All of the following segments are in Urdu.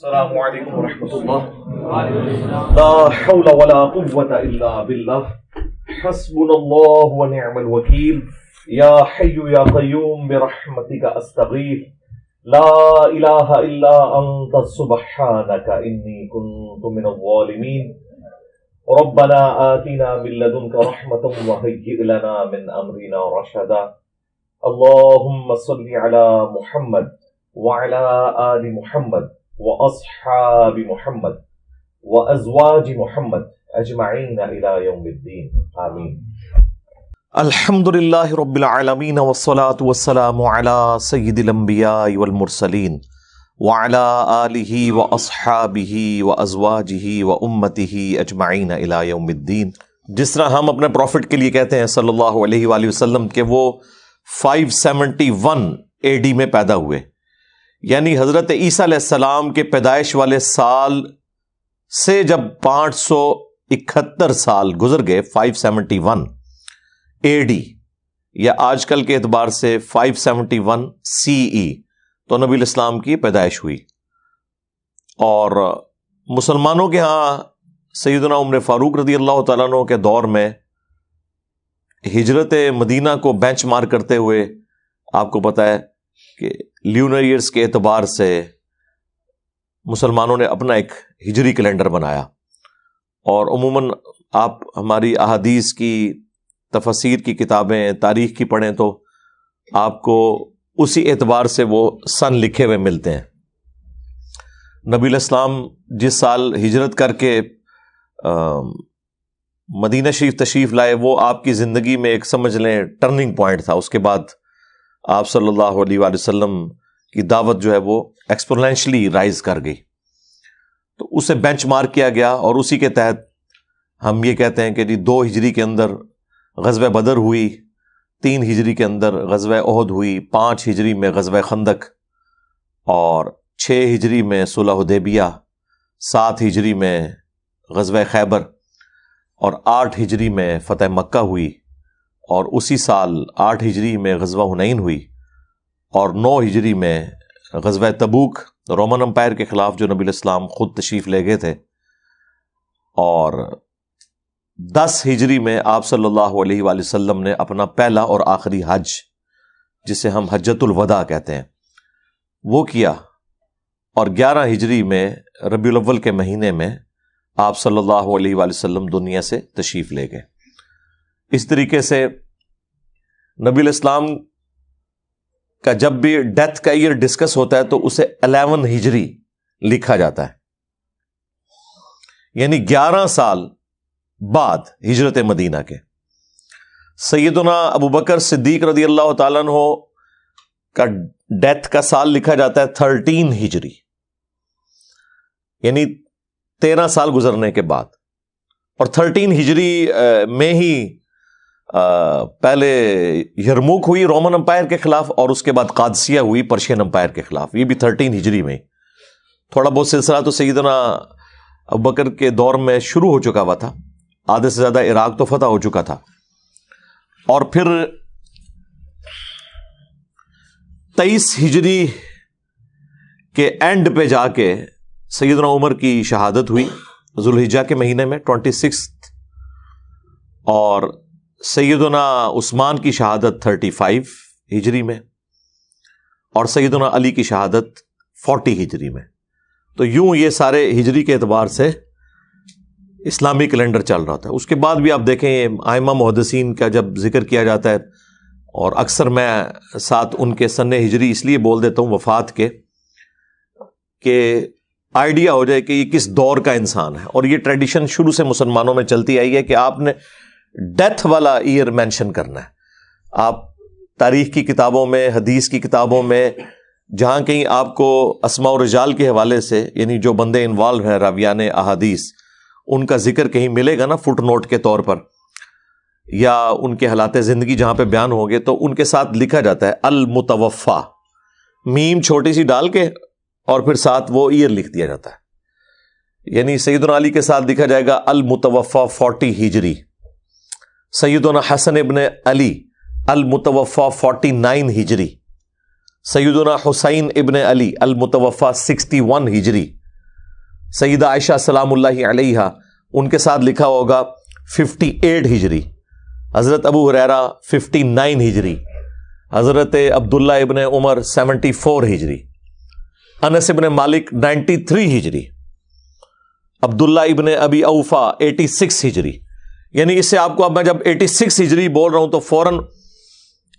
السلام علیکم ورحمۃ اللہ. لا حول ولا قوة الا باللہ. حسبنا اللہ ونعم الوکیل. یا حی یا قیوم برحمتک استغیث. لا الہ الا انت سبحانک انی کنت من الظالمین. ربنا آتنا من لدنک رحمة وهیئ لنا من امرنا رشدا. اللهم صل على محمد وعلى آل محمد واصحاب محمد وازواج محمد اجمعین الى یوم الدین آمین. الحمد للہ رب العالمین والصلاة والسلام علی سید الانبیاء والمرسلین وعلی آلہ واصحابہ وازواجہ وامتہ اجمعین الى یوم الدین. جس طرح ہم اپنے پروفٹ کے لیے کہتے ہیں صلی اللہ علیہ وآلہ وسلم کہ وہ 571 AD میں پیدا ہوئے، یعنی حضرت عیسیٰ علیہ السلام کے پیدائش والے سال سے جب 571 سال گزر گئے 571 AD یا آج کل کے اعتبار سے 571 CE تو نبی الاسلام کی پیدائش ہوئی. اور مسلمانوں کے ہاں سیدنا عمر فاروق رضی اللہ تعالیٰ عنہ کے دور میں ہجرت مدینہ کو بینچ مارک کرتے ہوئے آپ کو پتہ ہے کہ لیونر ایئرز کے اعتبار سے مسلمانوں نے اپنا ایک ہجری کیلنڈر بنایا، اور عموماً آپ ہماری احادیث کی تفاسیر کی کتابیں تاریخ کی پڑھیں تو آپ کو اسی اعتبار سے وہ سن لکھے ہوئے ملتے ہیں. نبی الاسلام جس سال ہجرت کر کے مدینہ شریف تشریف لائے وہ آپ کی زندگی میں ایک سمجھ لیں ٹرننگ پوائنٹ تھا. اس کے بعد آپ صلی اللہ علیہ وآلہ وسلم کی دعوت جو ہے وہ ایکسپونینشلی رائز کر گئی، تو اسے بینچ مارک کیا گیا، اور اسی کے تحت ہم یہ کہتے ہیں کہ 2 ہجری کے اندر غزوہ بدر ہوئی، 3 ہجری کے اندر غزوہ احد ہوئی، 5 ہجری میں غزوہ خندق، اور 6 ہجری میں صلح حدیبیہ، 7 ہجری میں غزوہ خیبر، اور 8 ہجری میں فتح مکہ ہوئی، اور اسی سال 8 ہجری میں غزوہ حنین ہوئی، اور 9 ہجری میں غزوہ تبوک رومن امپائر کے خلاف جو نبی الاسلام خود تشریف لے گئے تھے، اور 10 ہجری میں آپ صلی اللہ علیہ وآلہ وسلم نے اپنا پہلا اور آخری حج، جسے ہم حجۃ الوداع کہتے ہیں، وہ کیا، اور 11 ہجری میں ربیع الاول کے مہینے میں آپ صلی اللہ علیہ وآلہ وسلم دنیا سے تشریف لے گئے. اس طریقے سے نبی الاسلام کا جب بھی ڈیتھ کا ایئر ڈسکس ہوتا ہے تو اسے 11 ہجری لکھا جاتا ہے، یعنی 11 سال بعد ہجرت مدینہ کے. سیدنا ابوبکر صدیق رضی اللہ تعالیٰ عنہ کا ڈیتھ کا سال لکھا جاتا ہے 13 ہجری، یعنی 13 سال گزرنے کے بعد. اور 13 ہجری میں ہی پہلے یرموک ہوئی رومن امپائر کے خلاف، اور اس کے بعد قادسیہ ہوئی پرشین امپائر کے خلاف، یہ بھی 13 ہجری میں. تھوڑا بہت سلسلہ تو سیدنا ابوبکر کے دور میں شروع ہو چکا ہوا تھا، آدھے سے زیادہ عراق تو فتح ہو چکا تھا. اور پھر 23 ہجری کے اینڈ پہ جا کے سیدنا عمر کی شہادت ہوئی ذوالحجہ کے مہینے میں 26، اور سیدنا عثمان کی شہادت 35 ہجری میں، اور سیدنا علی کی شہادت 40 ہجری میں. تو یوں یہ سارے ہجری کے اعتبار سے اسلامی کیلنڈر چل رہا تھا. اس کے بعد بھی آپ دیکھیں ائمہ محدثین کا جب ذکر کیا جاتا ہے، اور اکثر میں ساتھ ان کے سن ہجری اس لیے بول دیتا ہوں وفات کے، کہ آئیڈیا ہو جائے کہ یہ کس دور کا انسان ہے. اور یہ ٹریڈیشن شروع سے مسلمانوں میں چلتی آئی ہے کہ آپ نے ڈیتھ والا ایئر مینشن کرنا ہے. آپ تاریخ کی کتابوں میں، حدیث کی کتابوں میں جہاں کہیں آپ کو اسماء و رجال کے حوالے سے، یعنی جو بندے انوالو ہیں راویان احادیث، ان کا ذکر کہیں ملے گا نا فٹ نوٹ کے طور پر، یا ان کے حالات زندگی جہاں پہ بیان ہوں گے، تو ان کے ساتھ لکھا جاتا ہے المتوفا، میم چھوٹی سی ڈال کے، اور پھر ساتھ وہ ایئر لکھ دیا جاتا ہے. یعنی سیدنا علی کے ساتھ لکھا جائے گا المتوفا 40 ہجری، سیدنا حسن ابن علی المتوفا 49 ہجری، سیدنا حسین ابن علی المتوفا 61 ہجری، سیدہ عائشہ سلام اللہ علیہا ان کے ساتھ لکھا ہوگا 58 ہجری، حضرت ابو ہریرہ 59 ہجری، حضرت عبداللہ ابن عمر 74 ہجری، انس ابن مالک 93 ہجری، عبداللہ ابن ابی اوفا 86 ہجری. یعنی اس سے آپ کو اب میں جب 86 ہجری بول رہا ہوں تو فوراً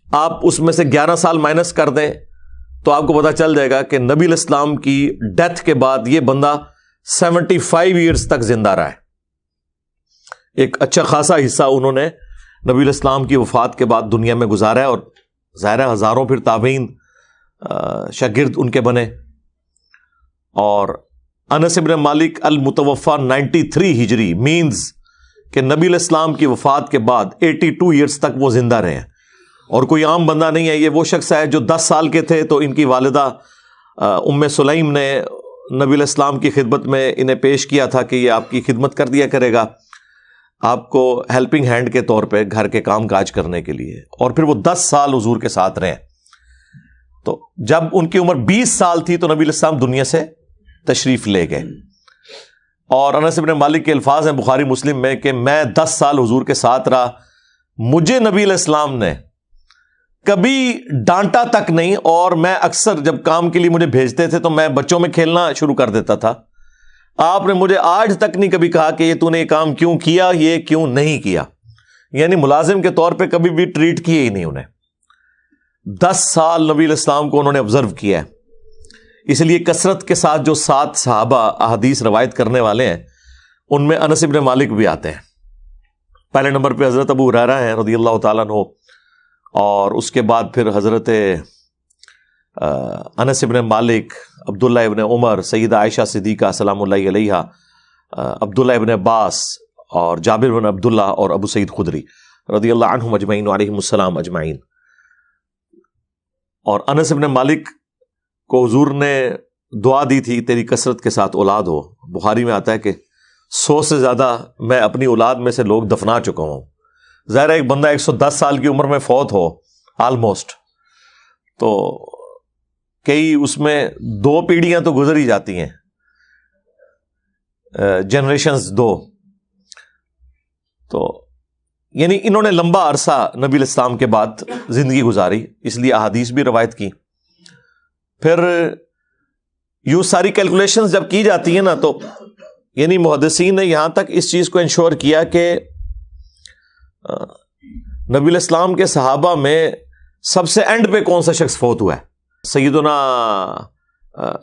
آپ اس میں سے 11 سال مائنس کر دیں تو آپ کو پتا چل جائے گا کہ نبی علیہ السلام کی ڈیتھ کے بعد یہ بندہ 75 ایئرز تک زندہ رہا ہے. ایک اچھا خاصا حصہ انہوں نے نبی علیہ السلام کی وفات کے بعد دنیا میں گزارا ہے، اور ظاہر ہے ہزاروں پھر تابعین شاگرد ان کے بنے. اور انس ابن مالک المتوفا 93 ہجری مینز کہ نبی علیہ السلام کی وفات کے بعد 82 ایئرز تک وہ زندہ رہے ہیں، اور کوئی عام بندہ نہیں ہے. یہ وہ شخص ہے جو 10 سال کے تھے تو ان کی والدہ ام سلیم نے نبی علیہ السلام کی خدمت میں انہیں پیش کیا تھا کہ یہ آپ کی خدمت کر دیا کرے گا، آپ کو ہیلپنگ ہینڈ کے طور پہ گھر کے کام کاج کرنے کے لیے. اور پھر وہ 10 سال حضور کے ساتھ رہے. تو جب ان کی عمر 20 سال تھی تو نبی علیہ السلام دنیا سے تشریف لے گئے. اور انس بن مالک کے الفاظ ہیں بخاری مسلم میں کہ میں 10 سال حضور کے ساتھ رہا، مجھے نبی علیہ السلام نے کبھی ڈانٹا تک نہیں، اور میں اکثر جب کام کے لیے مجھے بھیجتے تھے تو میں بچوں میں کھیلنا شروع کر دیتا تھا. آپ نے مجھے آج تک نہیں کبھی کہا کہ یہ تو نے یہ کام کیوں کیا، یہ کیوں نہیں کیا. یعنی ملازم کے طور پہ کبھی بھی ٹریٹ کیے ہی نہیں انہیں. 10 سال نبی علیہ السلام کو انہوں نے آبزرو کیا ہے. اس لیے کثرت کے ساتھ جو 7 صحابہ احادیث روایت کرنے والے ہیں ان میں انس بن مالک بھی آتے ہیں. پہلے نمبر پہ حضرت ابو ہریرہ ہیں رضی اللہ تعالیٰ عنہ، اور اس کے بعد پھر حضرت انس بن مالک، عبداللہ ابن عمر، سیدہ عائشہ صدیقہ سلام اللہ علیہا، عبداللہ ابن عباس اور جابر بن عبداللہ اور ابو سعید خدری رضی اللہ عنہم اجمعین وعلیہم السلام اجمعین. اور انس بن مالک کو حضور نے دعا دی تھی تیری کثرت کے ساتھ اولاد ہو. بخاری میں آتا ہے کہ 100 سے زیادہ میں اپنی اولاد میں سے لوگ دفنا چکا ہوں. ظاہر ہے ایک بندہ 110 سال کی عمر میں فوت ہو آلموسٹ، تو کئی اس میں 2 پیڑھیاں تو گزر ہی جاتی ہیں، جنریشنز 2. تو یعنی انہوں نے لمبا عرصہ نبی علیہ السلام کے بعد زندگی گزاری، اس لیے احادیث بھی روایت کی. پھر یوں ساری کیلکولیشنز جب کی جاتی ہیں نا تو یعنی محدثین نے یہاں تک اس چیز کو انشور کیا کہ نبی علیہ السلام کے صحابہ میں سب سے اینڈ پہ کون سا شخص فوت ہوا ہے. سیدنا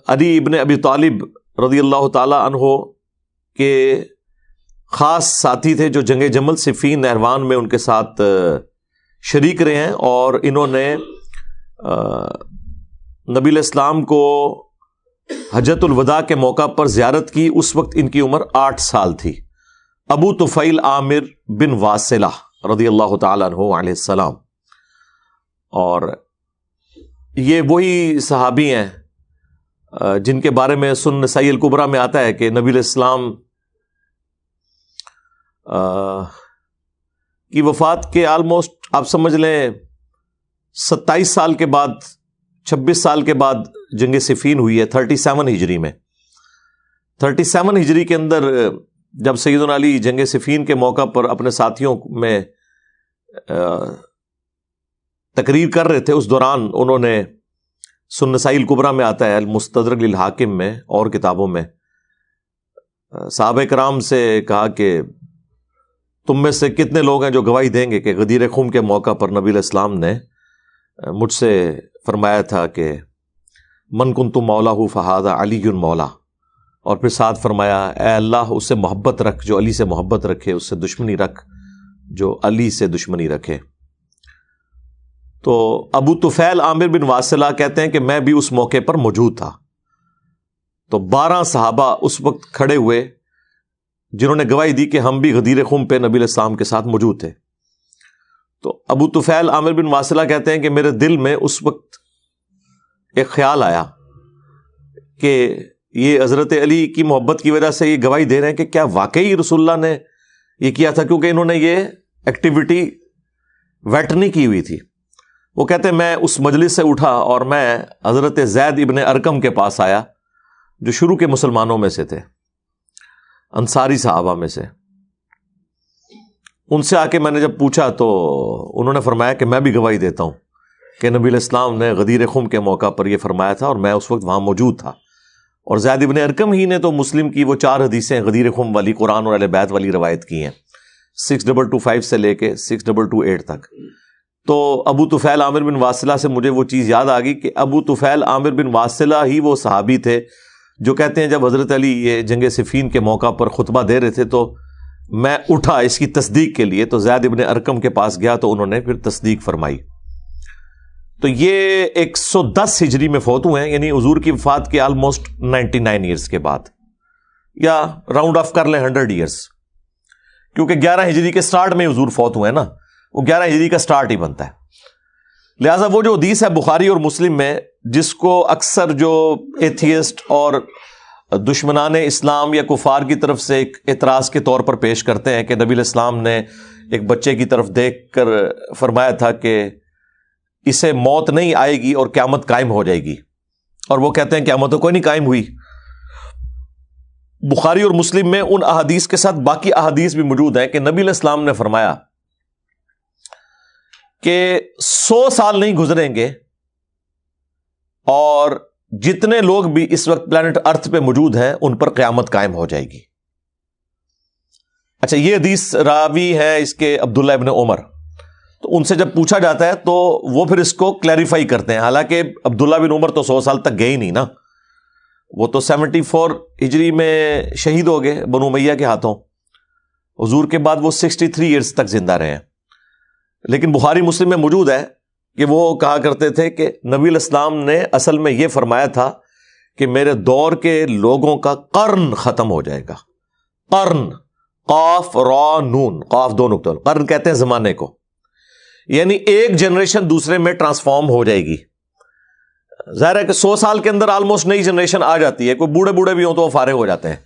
علی ابن ابی طالب رضی اللہ تعالی عنہ کے خاص ساتھی تھے جو جنگ جمل صفین نہروان میں ان کے ساتھ شریک رہے ہیں، اور انہوں نے نبی علیہ السلام کو حجۃ الوداع کے موقع پر زیارت کی. اس وقت ان کی عمر 8 سال تھی. ابو طفیل عامر بن واصلہ رضی اللہ تعالیٰ عنہ علیہ السلام. اور یہ وہی صحابی ہیں جن کے بارے میں سنن نسائی الکبریٰ میں آتا ہے کہ نبی علیہ السلام کی وفات کے آلموسٹ آپ سمجھ لیں 27 سال کے بعد، 26 سال کے بعد جنگ صفین ہوئی ہے 37 ہجری میں. 37 ہجری کے اندر جب سیدنا علی جنگ صفین کے موقع پر اپنے ساتھیوں میں تقریر کر رہے تھے، اس دوران انہوں نے سنن نسائی الکبریٰ میں آتا ہے، المستدرک للحاکم میں اور کتابوں میں صحابہ کرام سے کہا کہ تم میں سے کتنے لوگ ہیں جو گواہی دیں گے کہ غدیر خم کے موقع پر نبی علیہ السلام نے مجھ سے فرمایا تھا کہ من کنت مولا فہذا علی مولا، اور پھر ساتھ فرمایا اے اللہ اس سے محبت رکھ جو علی سے محبت رکھے، اس سے دشمنی رکھ جو علی سے دشمنی رکھے. تو ابو طفیل عامر بن واصلہ کہتے ہیں کہ میں بھی اس موقع پر موجود تھا. تو 12 صحابہ اس وقت کھڑے ہوئے جنہوں نے گواہی دی کہ ہم بھی غدیر خم پہ نبی علیہ السلام کے ساتھ موجود تھے. تو ابو طفیل عامر بن واصلہ کہتے ہیں کہ میرے دل میں اس وقت ایک خیال آیا کہ یہ حضرت علی کی محبت کی وجہ سے یہ گواہی دے رہے ہیں کہ کیا واقعی رسول اللہ نے یہ کیا تھا، کیونکہ انہوں نے یہ ایکٹیویٹی ویٹ نہیں کی ہوئی تھی. وہ کہتے ہیں میں اس مجلس سے اٹھا اور میں حضرت زید ابن ارقم کے پاس آیا جو شروع کے مسلمانوں میں سے تھے. انصاری صحابہ میں سے. ان سے آ کے میں نے جب پوچھا تو انہوں نے فرمایا کہ میں بھی گواہی دیتا ہوں کہ نبی علیہ السلام نے غدیر خم کے موقع پر یہ فرمایا تھا اور میں اس وقت وہاں موجود تھا. اور زید ابن ارقم ہی نے تو مسلم کی وہ 4 حدیثیں غدیر خم والی قرآن اور اہل بیت والی روایت کی ہیں 6225 سے لے کے 6228 تک. تو ابو طفیل عامر بن واصلہ سے مجھے وہ چیز یاد آ گئی کہ ابو طفیل عامر بن واصلہ ہی وہ صحابی تھے جو کہتے ہیں جب حضرت علی یہ جنگ صفین کے موقع پر خطبہ دے رہے تھے تو میں اٹھا اس کی تصدیق کے لیے, تو زید ابن ارقم کے پاس گیا تو انہوں نے پھر تصدیق فرمائی. تو یہ 110 ہجری میں فوت ہوئے ہیں, یعنی حضور کی وفات کے آلموسٹ 99 ایئرز کے بعد, یا راؤنڈ آف کر لیں 100 ایئرز, کیونکہ 11 ہجری کے سٹارٹ میں حضور فوت ہوئے ہیں نا, وہ 11 ہجری کا سٹارٹ ہی بنتا ہے. لہٰذا وہ جو حدیث ہے بخاری اور مسلم میں, جس کو اکثر جو ایتھیسٹ اور دشمنان اسلام یا کفار کی طرف سے ایک اعتراض کے طور پر پیش کرتے ہیں کہ نبی علیہ السلام نے ایک بچے کی طرف دیکھ کر فرمایا تھا کہ اسے موت نہیں آئے گی اور قیامت قائم ہو جائے گی, اور وہ کہتے ہیں قیامت تو کوئی نہیں قائم ہوئی. بخاری اور مسلم میں ان احادیث کے ساتھ باقی احادیث بھی موجود ہیں کہ نبی علیہ السلام نے فرمایا کہ 100 سال نہیں گزریں گے اور جتنے لوگ بھی اس وقت پلانٹ ارتھ پہ موجود ہیں ان پر قیامت قائم ہو جائے گی. اچھا, یہ حدیث راوی ہے اس کے عبداللہ ابن عمر, تو ان سے جب پوچھا جاتا ہے تو وہ پھر اس کو کلیریفائی کرتے ہیں. حالانکہ عبداللہ بن عمر تو 100 سال تک گئے ہی نہیں نا, وہ تو 74 ہجری میں شہید ہو گئے بنو امیہ کے ہاتھوں. حضور کے بعد وہ 63 ایئرز تک زندہ رہے ہیں. لیکن بخاری مسلم میں موجود ہے کہ وہ کہا کرتے تھے کہ نبی علیہ السلام نے اصل میں یہ فرمایا تھا کہ میرے دور کے لوگوں کا قرن ختم ہو جائے گا. قرن, قاف را نون, قاف 2 نقطہ, قرن کہتے ہیں زمانے کو, یعنی ایک جنریشن دوسرے میں ٹرانسفارم ہو جائے گی. ظاہر ہے کہ 100 سال کے اندر آلموسٹ نئی جنریشن آ جاتی ہے, کوئی بوڑھے بوڑھے بھی ہوں تو وہ فارغ ہو جاتے ہیں.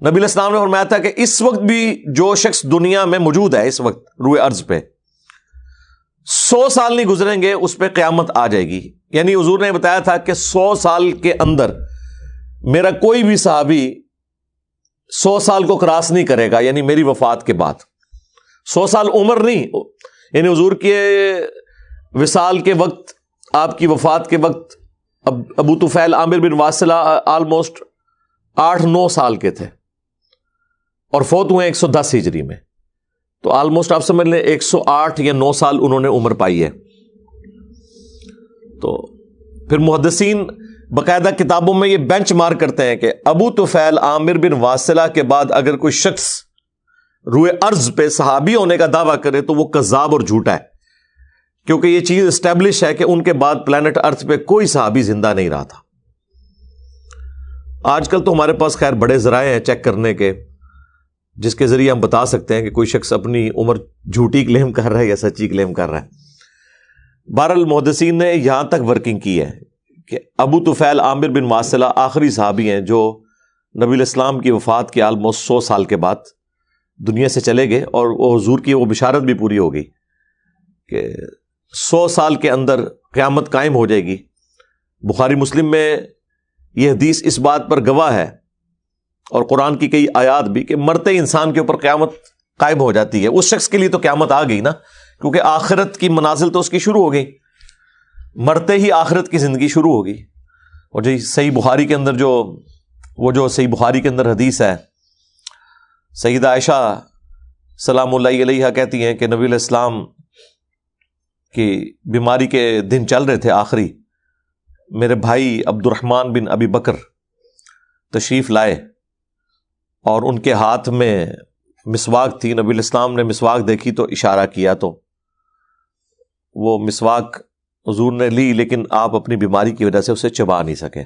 نبی علیہ السلام نے فرمایا تھا کہ اس وقت بھی جو شخص دنیا میں موجود ہے اس وقت روئے ارض پہ, 100 سال نہیں گزریں گے اس پہ قیامت آ جائے گی. یعنی حضور نے بتایا تھا کہ 100 سال کے اندر میرا کوئی بھی صحابی 100 سال کو کراس نہیں کرے گا, یعنی میری وفات کے بعد. 100 سال عمر نہیں, یعنی حضور کے وصال کے وقت, آپ کی وفات کے وقت ابو طفیل عامر بن واصلہ آلموسٹ 8-9 سال کے تھے اور فوت ہوئے 110 ہجری میں. تو آلموسٹ آپ سمجھ لیں 108 یا 9 سال انہوں نے عمر پائی ہے. تو پھر محدثین باقاعدہ کتابوں میں یہ بینچ مارک کرتے ہیں کہ ابو طفیل عامر بن واصلہ کے بعد اگر کوئی شخص روئے ارض پہ صحابی ہونے کا دعویٰ کرے تو وہ کذاب اور جھوٹا ہے, کیونکہ یہ چیز اسٹیبلش ہے کہ ان کے بعد پلانٹ ارتھ پہ کوئی صحابی زندہ نہیں رہا تھا. آج کل تو ہمارے پاس خیر بڑے ذرائع ہیں چیک کرنے کے, جس کے ذریعے ہم بتا سکتے ہیں کہ کوئی شخص اپنی عمر جھوٹی کلیم کر رہا ہے یا سچی کلیم کر رہا ہے. بہرحال محدثین نے یہاں تک ورکنگ کی ہے کہ ابو طفیل عامر بن واصلہ آخری صحابی ہیں جو نبی علیہ السلام کی وفات کے آلموسٹ 100 سال کے بعد دنیا سے چلے گئے, اور وہ حضور کی وہ بشارت بھی پوری ہو گئی کہ 100 سال کے اندر قیامت قائم ہو جائے گی. بخاری مسلم میں یہ حدیث اس بات پر گواہ ہے, اور قرآن کی کئی آیات بھی, کہ مرتے انسان کے اوپر قیامت قائم ہو جاتی ہے. اس شخص کے لیے تو قیامت آ گئی نا, کیونکہ آخرت کی منازل تو اس کی شروع ہو گئی, مرتے ہی آخرت کی زندگی شروع ہوگی. اور جو صحیح بخاری کے اندر جو صحیح بخاری کے اندر حدیث ہے, سیدہ عائشہ سلام اللہ علیہا کہتی ہیں کہ نبی علیہ السلام کی بیماری کے دن چل رہے تھے آخری, میرے بھائی عبد الرحمن بن ابی بکر تشریف لائے اور ان کے ہاتھ میں مسواک تھی. نبی علیہ السلام نے مسواک دیکھی تو اشارہ کیا, تو وہ مسواک حضور نے لی, لیکن آپ اپنی بیماری کی وجہ سے اسے چبا نہیں سکے.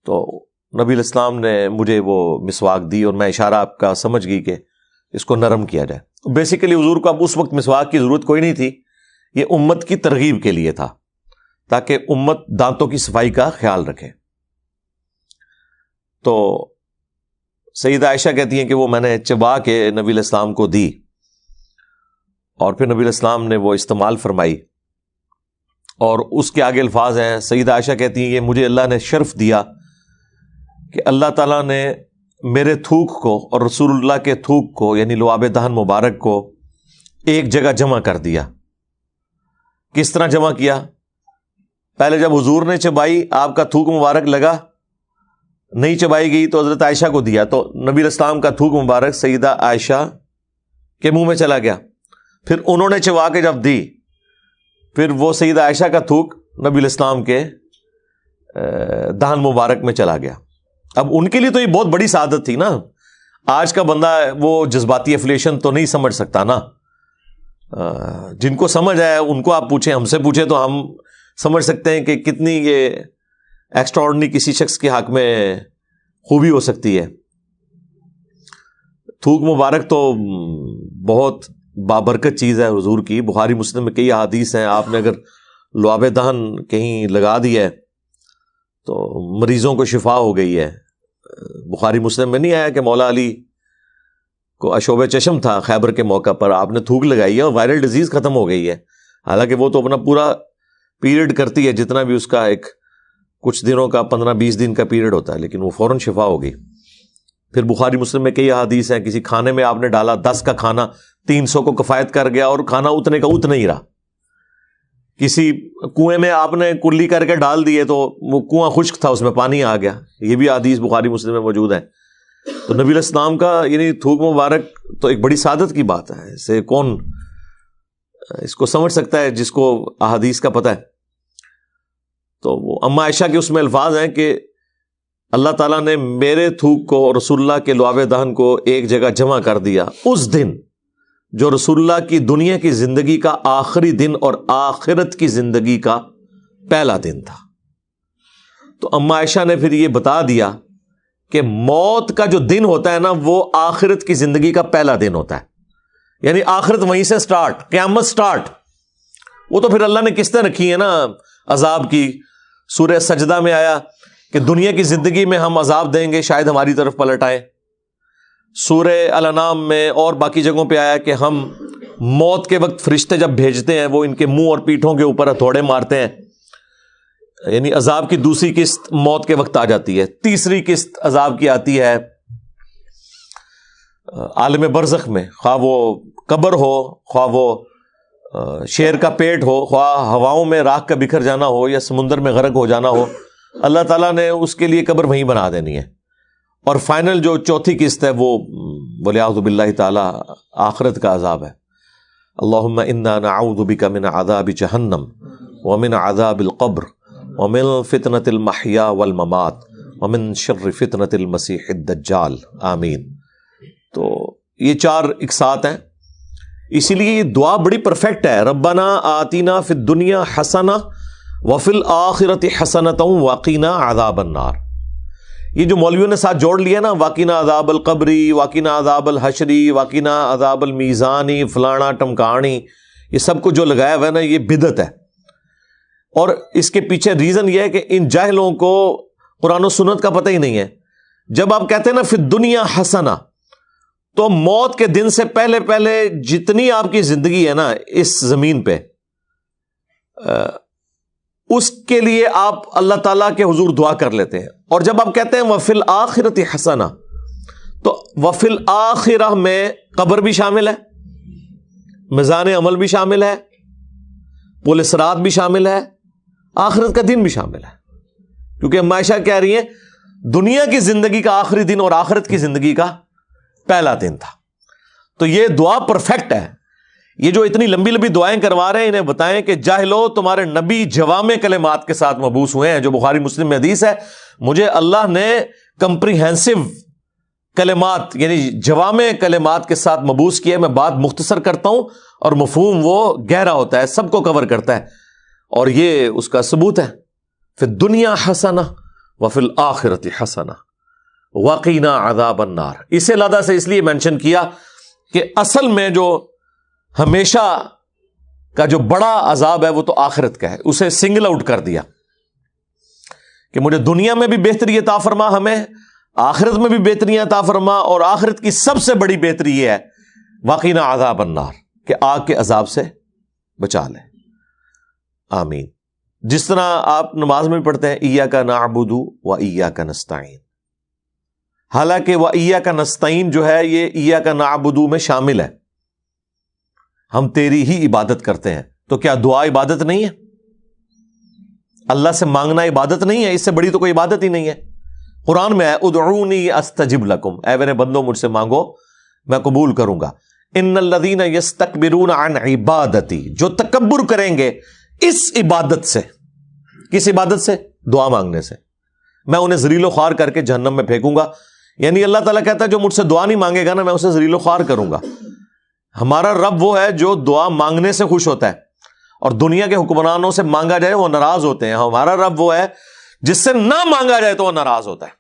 تو نبی علیہ السلام نے مجھے وہ مسواک دی, اور میں اشارہ آپ کا سمجھ گئی کہ اس کو نرم کیا جائے. بیسیکلی حضور کو اب اس وقت مسواک کی ضرورت کوئی نہیں تھی, یہ امت کی ترغیب کے لیے تھا تاکہ امت دانتوں کی صفائی کا خیال رکھے. تو سیدہ عائشہ کہتی ہیں کہ وہ میں نے چبا کے نبی علیہ السلام کو دی, اور پھر نبی علیہ السلام نے وہ استعمال فرمائی. اور اس کے آگے الفاظ ہیں, سیدہ عائشہ کہتی ہیں کہ مجھے اللہ نے شرف دیا کہ اللہ تعالیٰ نے میرے تھوک کو اور رسول اللہ کے تھوک کو یعنی لعاب دہن مبارک کو ایک جگہ جمع کر دیا. کس طرح جمع کیا؟ پہلے جب حضور نے چبائی آپ کا تھوک مبارک لگا, نہیں چبائی گئی تو حضرت عائشہ کو دیا, تو نبی علیہ السلام کا تھوک مبارک سیدہ عائشہ کے منہ میں چلا گیا. پھر انہوں نے چبا کے جب دی, پھر وہ سیدہ عائشہ کا تھوک نبی علیہ السلام کے دہن مبارک میں چلا گیا. اب ان کے لیے تو یہ بہت بڑی سعادت تھی نا. آج کا بندہ وہ جذباتی افلیشن تو نہیں سمجھ سکتا نا. جن کو سمجھ آیا ان کو آپ پوچھیں, ہم سے پوچھیں تو ہم سمجھ سکتے ہیں کہ کتنی یہ ایکسٹراڈنری کسی شخص کے حق میں خوبی ہو سکتی ہے. تھوک مبارک تو بہت بابرکت چیز ہے حضور کی. بخاری مسلم میں کئی احادیث ہیں, آپ نے اگر لعاب دہن کہیں لگا دیا ہے تو مریضوں کو شفا ہو گئی ہے. بخاری مسلم میں نہیں آیا کہ مولا علی کو اشوب چشم تھا خیبر کے موقع پر, آپ نے تھوک لگائی ہے اور وائرل ڈیزیز ختم ہو گئی ہے. حالانکہ وہ تو اپنا پورا پیریڈ کرتی ہے, جتنا بھی اس کا ایک کچھ دنوں کا 15-20 دن کا پیریڈ ہوتا ہے, لیکن وہ فوراً شفا ہو گئی. پھر بخاری مسلم میں کئی احادیث ہیں, کسی کھانے میں آپ نے ڈالا 10 کا کھانا 300 کو کفایت کر گیا اور کھانا اتنے کا اتنا ہی رہا. کسی کنویں میں آپ نے کلی کر کے ڈال دیے تو وہ کنواں خشک تھا, اس میں پانی آ گیا. یہ بھی حدیث بخاری مسلم میں موجود ہے. تو نبی علیہ السلام کا یعنی تھوک مبارک تو ایک بڑی سعادت کی بات ہے. اسے کون اس کو سمجھ سکتا ہے جس کو احادیث کا پتہ ہے. تو وہ اما عائشہ کے اس میں الفاظ ہیں کہ اللہ تعالیٰ نے میرے تھوک کو اور رسول اللہ کے لعاب دہن کو ایک جگہ جمع کر دیا اس دن جو رسول اللہ کی دنیا کی زندگی کا آخری دن اور آخرت کی زندگی کا پہلا دن تھا. تو اما عائشہ نے پھر یہ بتا دیا کہ موت کا جو دن ہوتا ہے نا وہ آخرت کی زندگی کا پہلا دن ہوتا ہے. یعنی آخرت وہیں سے سٹارٹ, قیامت سٹارٹ. وہ تو پھر اللہ نے قسطیں رکھی ہیں نا عذاب کی. سورہ سجدہ میں آیا کہ دنیا کی زندگی میں ہم عذاب دیں گے, شاید ہماری طرف پلٹ آئے. سورہ الانعام میں اور باقی جگہوں پہ آیا کہ ہم موت کے وقت فرشتے جب بھیجتے ہیں وہ ان کے منہ اور پیٹھوں کے اوپر ہتھوڑے مارتے ہیں. یعنی عذاب کی دوسری قسط موت کے وقت آ جاتی ہے. تیسری قسط عذاب کی آتی ہے عالم برزخ میں, خواہ وہ قبر ہو, خواہ وہ شیر کا پیٹ ہو, خواہ ہواؤں میں راکھ کا بکھر جانا ہو یا سمندر میں غرق ہو جانا ہو, اللہ تعالیٰ نے اس کے لیے قبر وہیں بنا دینی ہے. اور فائنل جو چوتھی قسط ہے وہ ولیعوذ باللہ تعالی آخرت کا عذاب ہے. اللہم انا نعوذ بک من عذاب جہنم ومن عذاب القبر ومن فتنة المحیا والممات ومن شر فتنة المسیح الدجال آمین. تو یہ 4 اقساط ہیں, اسی لیے یہ دعا بڑی پرفیکٹ ہے. ربنا آتینا فی الدنیا حسنہ وفی الآخرۃ حسنۃ وقنا عذاب النار. یہ جو مولویوں نے ساتھ جوڑ لیا نا, وقنا عذاب القبری, وقنا عذاب الحشری, وقنا عذاب المیزانی, فلانا ٹمکانی, یہ سب کو جو لگایا ہوا ہے نا یہ بدعت ہے. اور اس کے پیچھے ریزن یہ ہے کہ ان جاہلوں کو قرآن و سنت کا پتہ ہی نہیں ہے. جب آپ کہتے ہیں نا فی الدنیا حسنہ, تو موت کے دن سے پہلے پہلے جتنی آپ کی زندگی ہے نا اس زمین پہ, اس کے لیے آپ اللہ تعالیٰ کے حضور دعا کر لیتے ہیں. اور جب آپ کہتے ہیں وفی الآخرۃ حسنہ, تو وفی الآخرہ میں قبر بھی شامل ہے, میزان عمل بھی شامل ہے, پل صراط بھی شامل ہے, آخرت کا دن بھی شامل ہے. کیونکہ اما عائشہ کہہ رہی ہیں دنیا کی زندگی کا آخری دن اور آخرت کی زندگی کا پہلا دن تھا. تو یہ دعا پرفیکٹ ہے. یہ جو اتنی لمبی لمبی دعائیں کروا رہے ہیں انہیں بتائیں کہ جاہلو تمہارے نبی جوامع کلمات کے ساتھ مبعوث ہوئے ہیں, جو بخاری مسلم میں حدیث ہے. مجھے اللہ نے کمپریہنسو کلمات یعنی جوامع کلمات کے ساتھ مبعوث کیا ہے. میں بات مختصر کرتا ہوں اور مفہوم وہ گہرا ہوتا ہے, سب کو کور کرتا ہے. اور یہ اس کا ثبوت ہے. فی الدنیا حسنہ وفی الآخرۃ حسنہ وقنا عذاب النار. اسے علیحدہ سے اس لیے مینشن کیا کہ اصل میں جو ہمیشہ کا جو بڑا عذاب ہے وہ تو آخرت کا ہے. اسے سنگل آؤٹ کر دیا کہ مجھے دنیا میں بھی بہتری عطا فرما, ہمیں آخرت میں بھی بہتری عطا فرما, اور آخرت کی سب سے بڑی بہتری یہ ہے وقنا عذاب النار کہ آگ کے عذاب سے بچا لیں. آمین. جس طرح آپ نماز میں پڑھتے ہیں ایاک نعبد و ایاک نستعین, حالانکہ وَإِيَّاكَ نَسْتَعِينُ جو ہے یہ إِيَّاكَ نَعْبُدُ میں شامل ہے، ہم تیری ہی عبادت کرتے ہیں. تو کیا دعا عبادت نہیں ہے؟ اللہ سے مانگنا عبادت نہیں ہے؟ اس سے بڑی تو کوئی عبادت ہی نہیں ہے. قرآن میں ہے ادعونی استجب لکم، اے میرے بندو مجھ سے مانگو میں قبول کروں گا. ان الذین یستکبرون عن عبادتی، جو تکبر کریں گے اس عبادت سے. کس عبادت سے؟ دعا مانگنے سے. میں انہیں ذلیل و خوار کر کے جہنم میں پھینکوں گا. یعنی اللہ تعالیٰ کہتا ہے جو مجھ سے دعا نہیں مانگے گا نا، میں اسے ذلیل و خوار کروں گا. ہمارا رب وہ ہے جو دعا مانگنے سے خوش ہوتا ہے، اور دنیا کے حکمرانوں سے مانگا جائے وہ ناراض ہوتے ہیں. ہمارا رب وہ ہے جس سے نہ مانگا جائے تو وہ ناراض ہوتا ہے.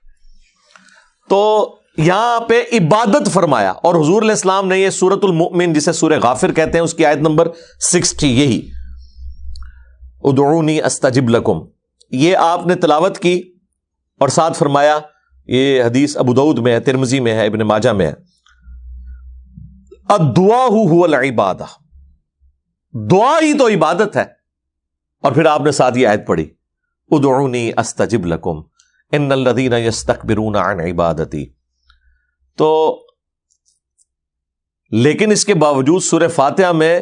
تو یہاں پہ عبادت فرمایا، اور حضور علیہ السلام نے یہ سورۃ المؤمن جسے سورہ غافر کہتے ہیں اس کی آیت نمبر 60 یہی ادعونی استجب لکم، یہ آپ نے تلاوت کی، اور ساتھ فرمایا، یہ حدیث ابو داؤد میں ہے، ترمذی میں ہے، ابن ماجہ میں ہے، الدعاء هو العبادہ، دعا ہی تو عبادت ہے. اور پھر آپ نے ساتھ یہ آیت پڑھی ادعونی استجب لکم ان الذین یستکبرون عن عبادتی. تو لیکن اس کے باوجود سورہ فاتحہ میں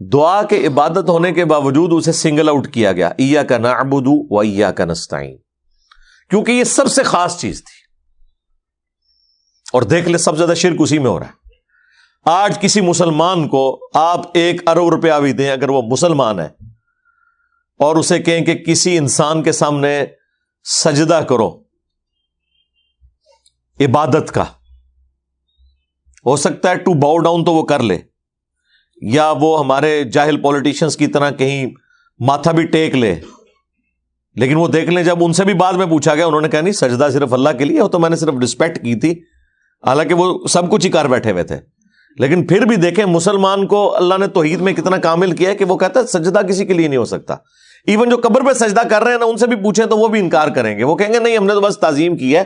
دعا کے عبادت ہونے کے باوجود اسے سنگل آؤٹ کیا گیا، ایاک نعبد و ایاک نستعین، کیونکہ یہ سب سے خاص چیز تھی. اور دیکھ لیں سب سے زیادہ شرک اسی میں ہو رہا ہے. آج کسی مسلمان کو آپ 1 ارب روپیہ بھی دیں اگر وہ مسلمان ہے، اور اسے کہیں کہ کسی انسان کے سامنے سجدہ کرو عبادت کا، ہو سکتا ہے ٹو باؤ ڈاؤن تو وہ کر لے، یا وہ ہمارے جاہل پولیٹیشنز کی طرح کہیں ماتھا بھی ٹیک لے. لیکن وہ دیکھ لیں جب ان سے بھی بعد میں پوچھا گیا انہوں نے کہا نہیں سجدہ صرف اللہ کے لیے، تو میں نے صرف رسپیکٹ کی تھی، حالانکہ وہ سب کچھ ہی کر بیٹھے ہوئے تھے. لیکن پھر بھی دیکھیں مسلمان کو اللہ نے توحید میں کتنا کامل کیا ہے کہ وہ کہتا ہے سجدہ کسی کے لیے نہیں ہو سکتا. ایون جو قبر پہ سجدہ کر رہے ہیں نا ان سے بھی پوچھیں تو وہ بھی انکار کریں گے، وہ کہیں گے نہیں ہم نے تو بس تعظیم کی ہے،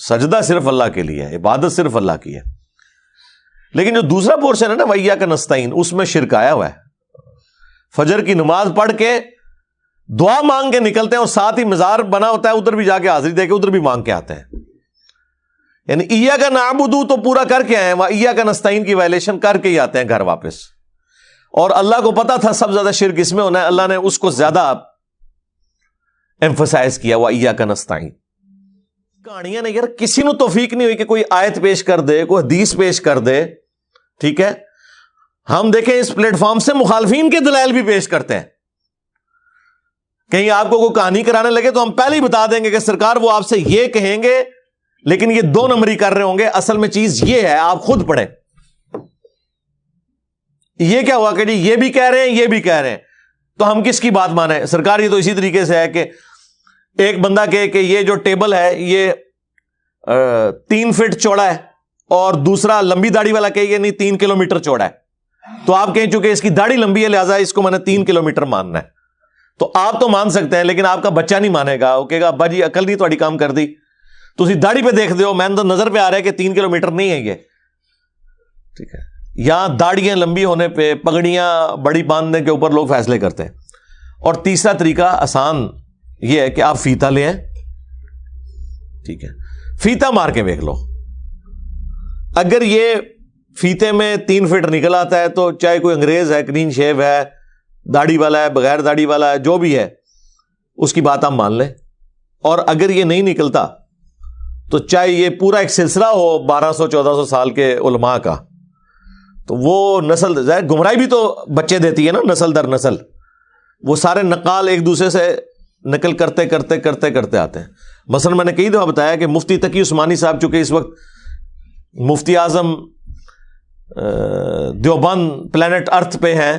سجدہ صرف اللہ کے لیے ہے، عبادت صرف اللہ کی ہے. لیکن جو دوسرا پورشن ہے نا وَإِيَّاكَ نَسْتَعِينُ، اس میں شرک آیا ہوا ہے. فجر کی نماز پڑھ کے دعا مانگ کے نکلتے ہیں، اور ساتھ ہی مزار بنا ہوتا ہے ادھر بھی جا کے حاضری دے کے ادھر بھی مانگ کے آتے ہیں. یعنی ایاک نعبد تو پورا کر کے آئے ہیں، ایاک نستعین کی وائلیشن کر کے ہی آتے ہیں گھر واپس. اور اللہ کو پتا تھا سب سے زیادہ شرک اس میں ہونا ہے، اللہ نے اس کو زیادہ ایمفسائز کیا ایاک نستعین. کہانیاں نہیں یار، کسی نے توفیق نہیں ہوئی کہ کوئی آیت پیش کر دے، کوئی حدیث پیش کر دے. ٹھیک ہے، ہم دیکھیں اس پلیٹ فارم سے مخالفین کے دلائل بھی پیش کرتے ہیں. کہیں آپ کو کوئی کہانی کرانے لگے تو ہم پہلے ہی بتا دیں گے کہ سرکار وہ آپ سے یہ کہیں گے لیکن یہ 2 نمبری کر رہے ہوں گے، اصل میں چیز یہ ہے، آپ خود پڑھیں. یہ کیا ہوا کہ جی یہ بھی کہہ رہے ہیں یہ بھی کہہ رہے ہیں، تو ہم کس کی بات مانیں؟ سرکار یہ تو اسی طریقے سے ہے کہ ایک بندہ کہے کہ یہ جو ٹیبل ہے یہ 3 فٹ چوڑا ہے، اور دوسرا لمبی داڑھی والا کہے یہ نہیں 3 کلومیٹر چوڑا ہے. تو آپ کہیں چونکہ اس کی داڑھی لمبی ہے لہٰذا اس کو میں نے 3 کلومیٹر ماننا ہے. تو آپ تو مان سکتے ہیں لیکن آپ کا بچہ نہیں مانے گا، وہ کہے گا ابا جی عقل نہیں تھوڑی کام کر دی، تسی داڑھی پہ دیکھ دیو، میں تو نظر پہ آ رہا ہے کہ 3 کلومیٹر نہیں ہے یہ. ٹھیک ہے، یہاں داڑیاں لمبی ہونے پہ پگڑیاں بڑی باندھنے کے اوپر لوگ فیصلے کرتے ہیں. اور تیسرا طریقہ آسان یہ ہے کہ آپ فیتا لیں. ٹھیک ہے، فیتا مار کے دیکھ لو، اگر یہ فیتے میں 3 فٹ نکل آتا ہے تو چاہے کوئی انگریز ہے، کلین شیو ہے، داڑھی والا ہے، بغیر داڑھی والا ہے، جو بھی ہے اس کی بات آپ مان لیں. اور اگر یہ نہیں نکلتا تو چاہے یہ پورا ایک سلسلہ ہو 1200-1400 سال کے علماء کا، تو وہ نسل گمراہی بھی تو بچے دیتی ہے نا، نسل در نسل. وہ سارے نقال ایک دوسرے سے نقل کرتے کرتے کرتے کرتے آتے ہیں. مثلا میں نے کئی دفعہ بتایا کہ مفتی تقی عثمانی صاحب چونکہ اس وقت مفتی اعظم دیوبند پلانٹ ارتھ پہ ہیں،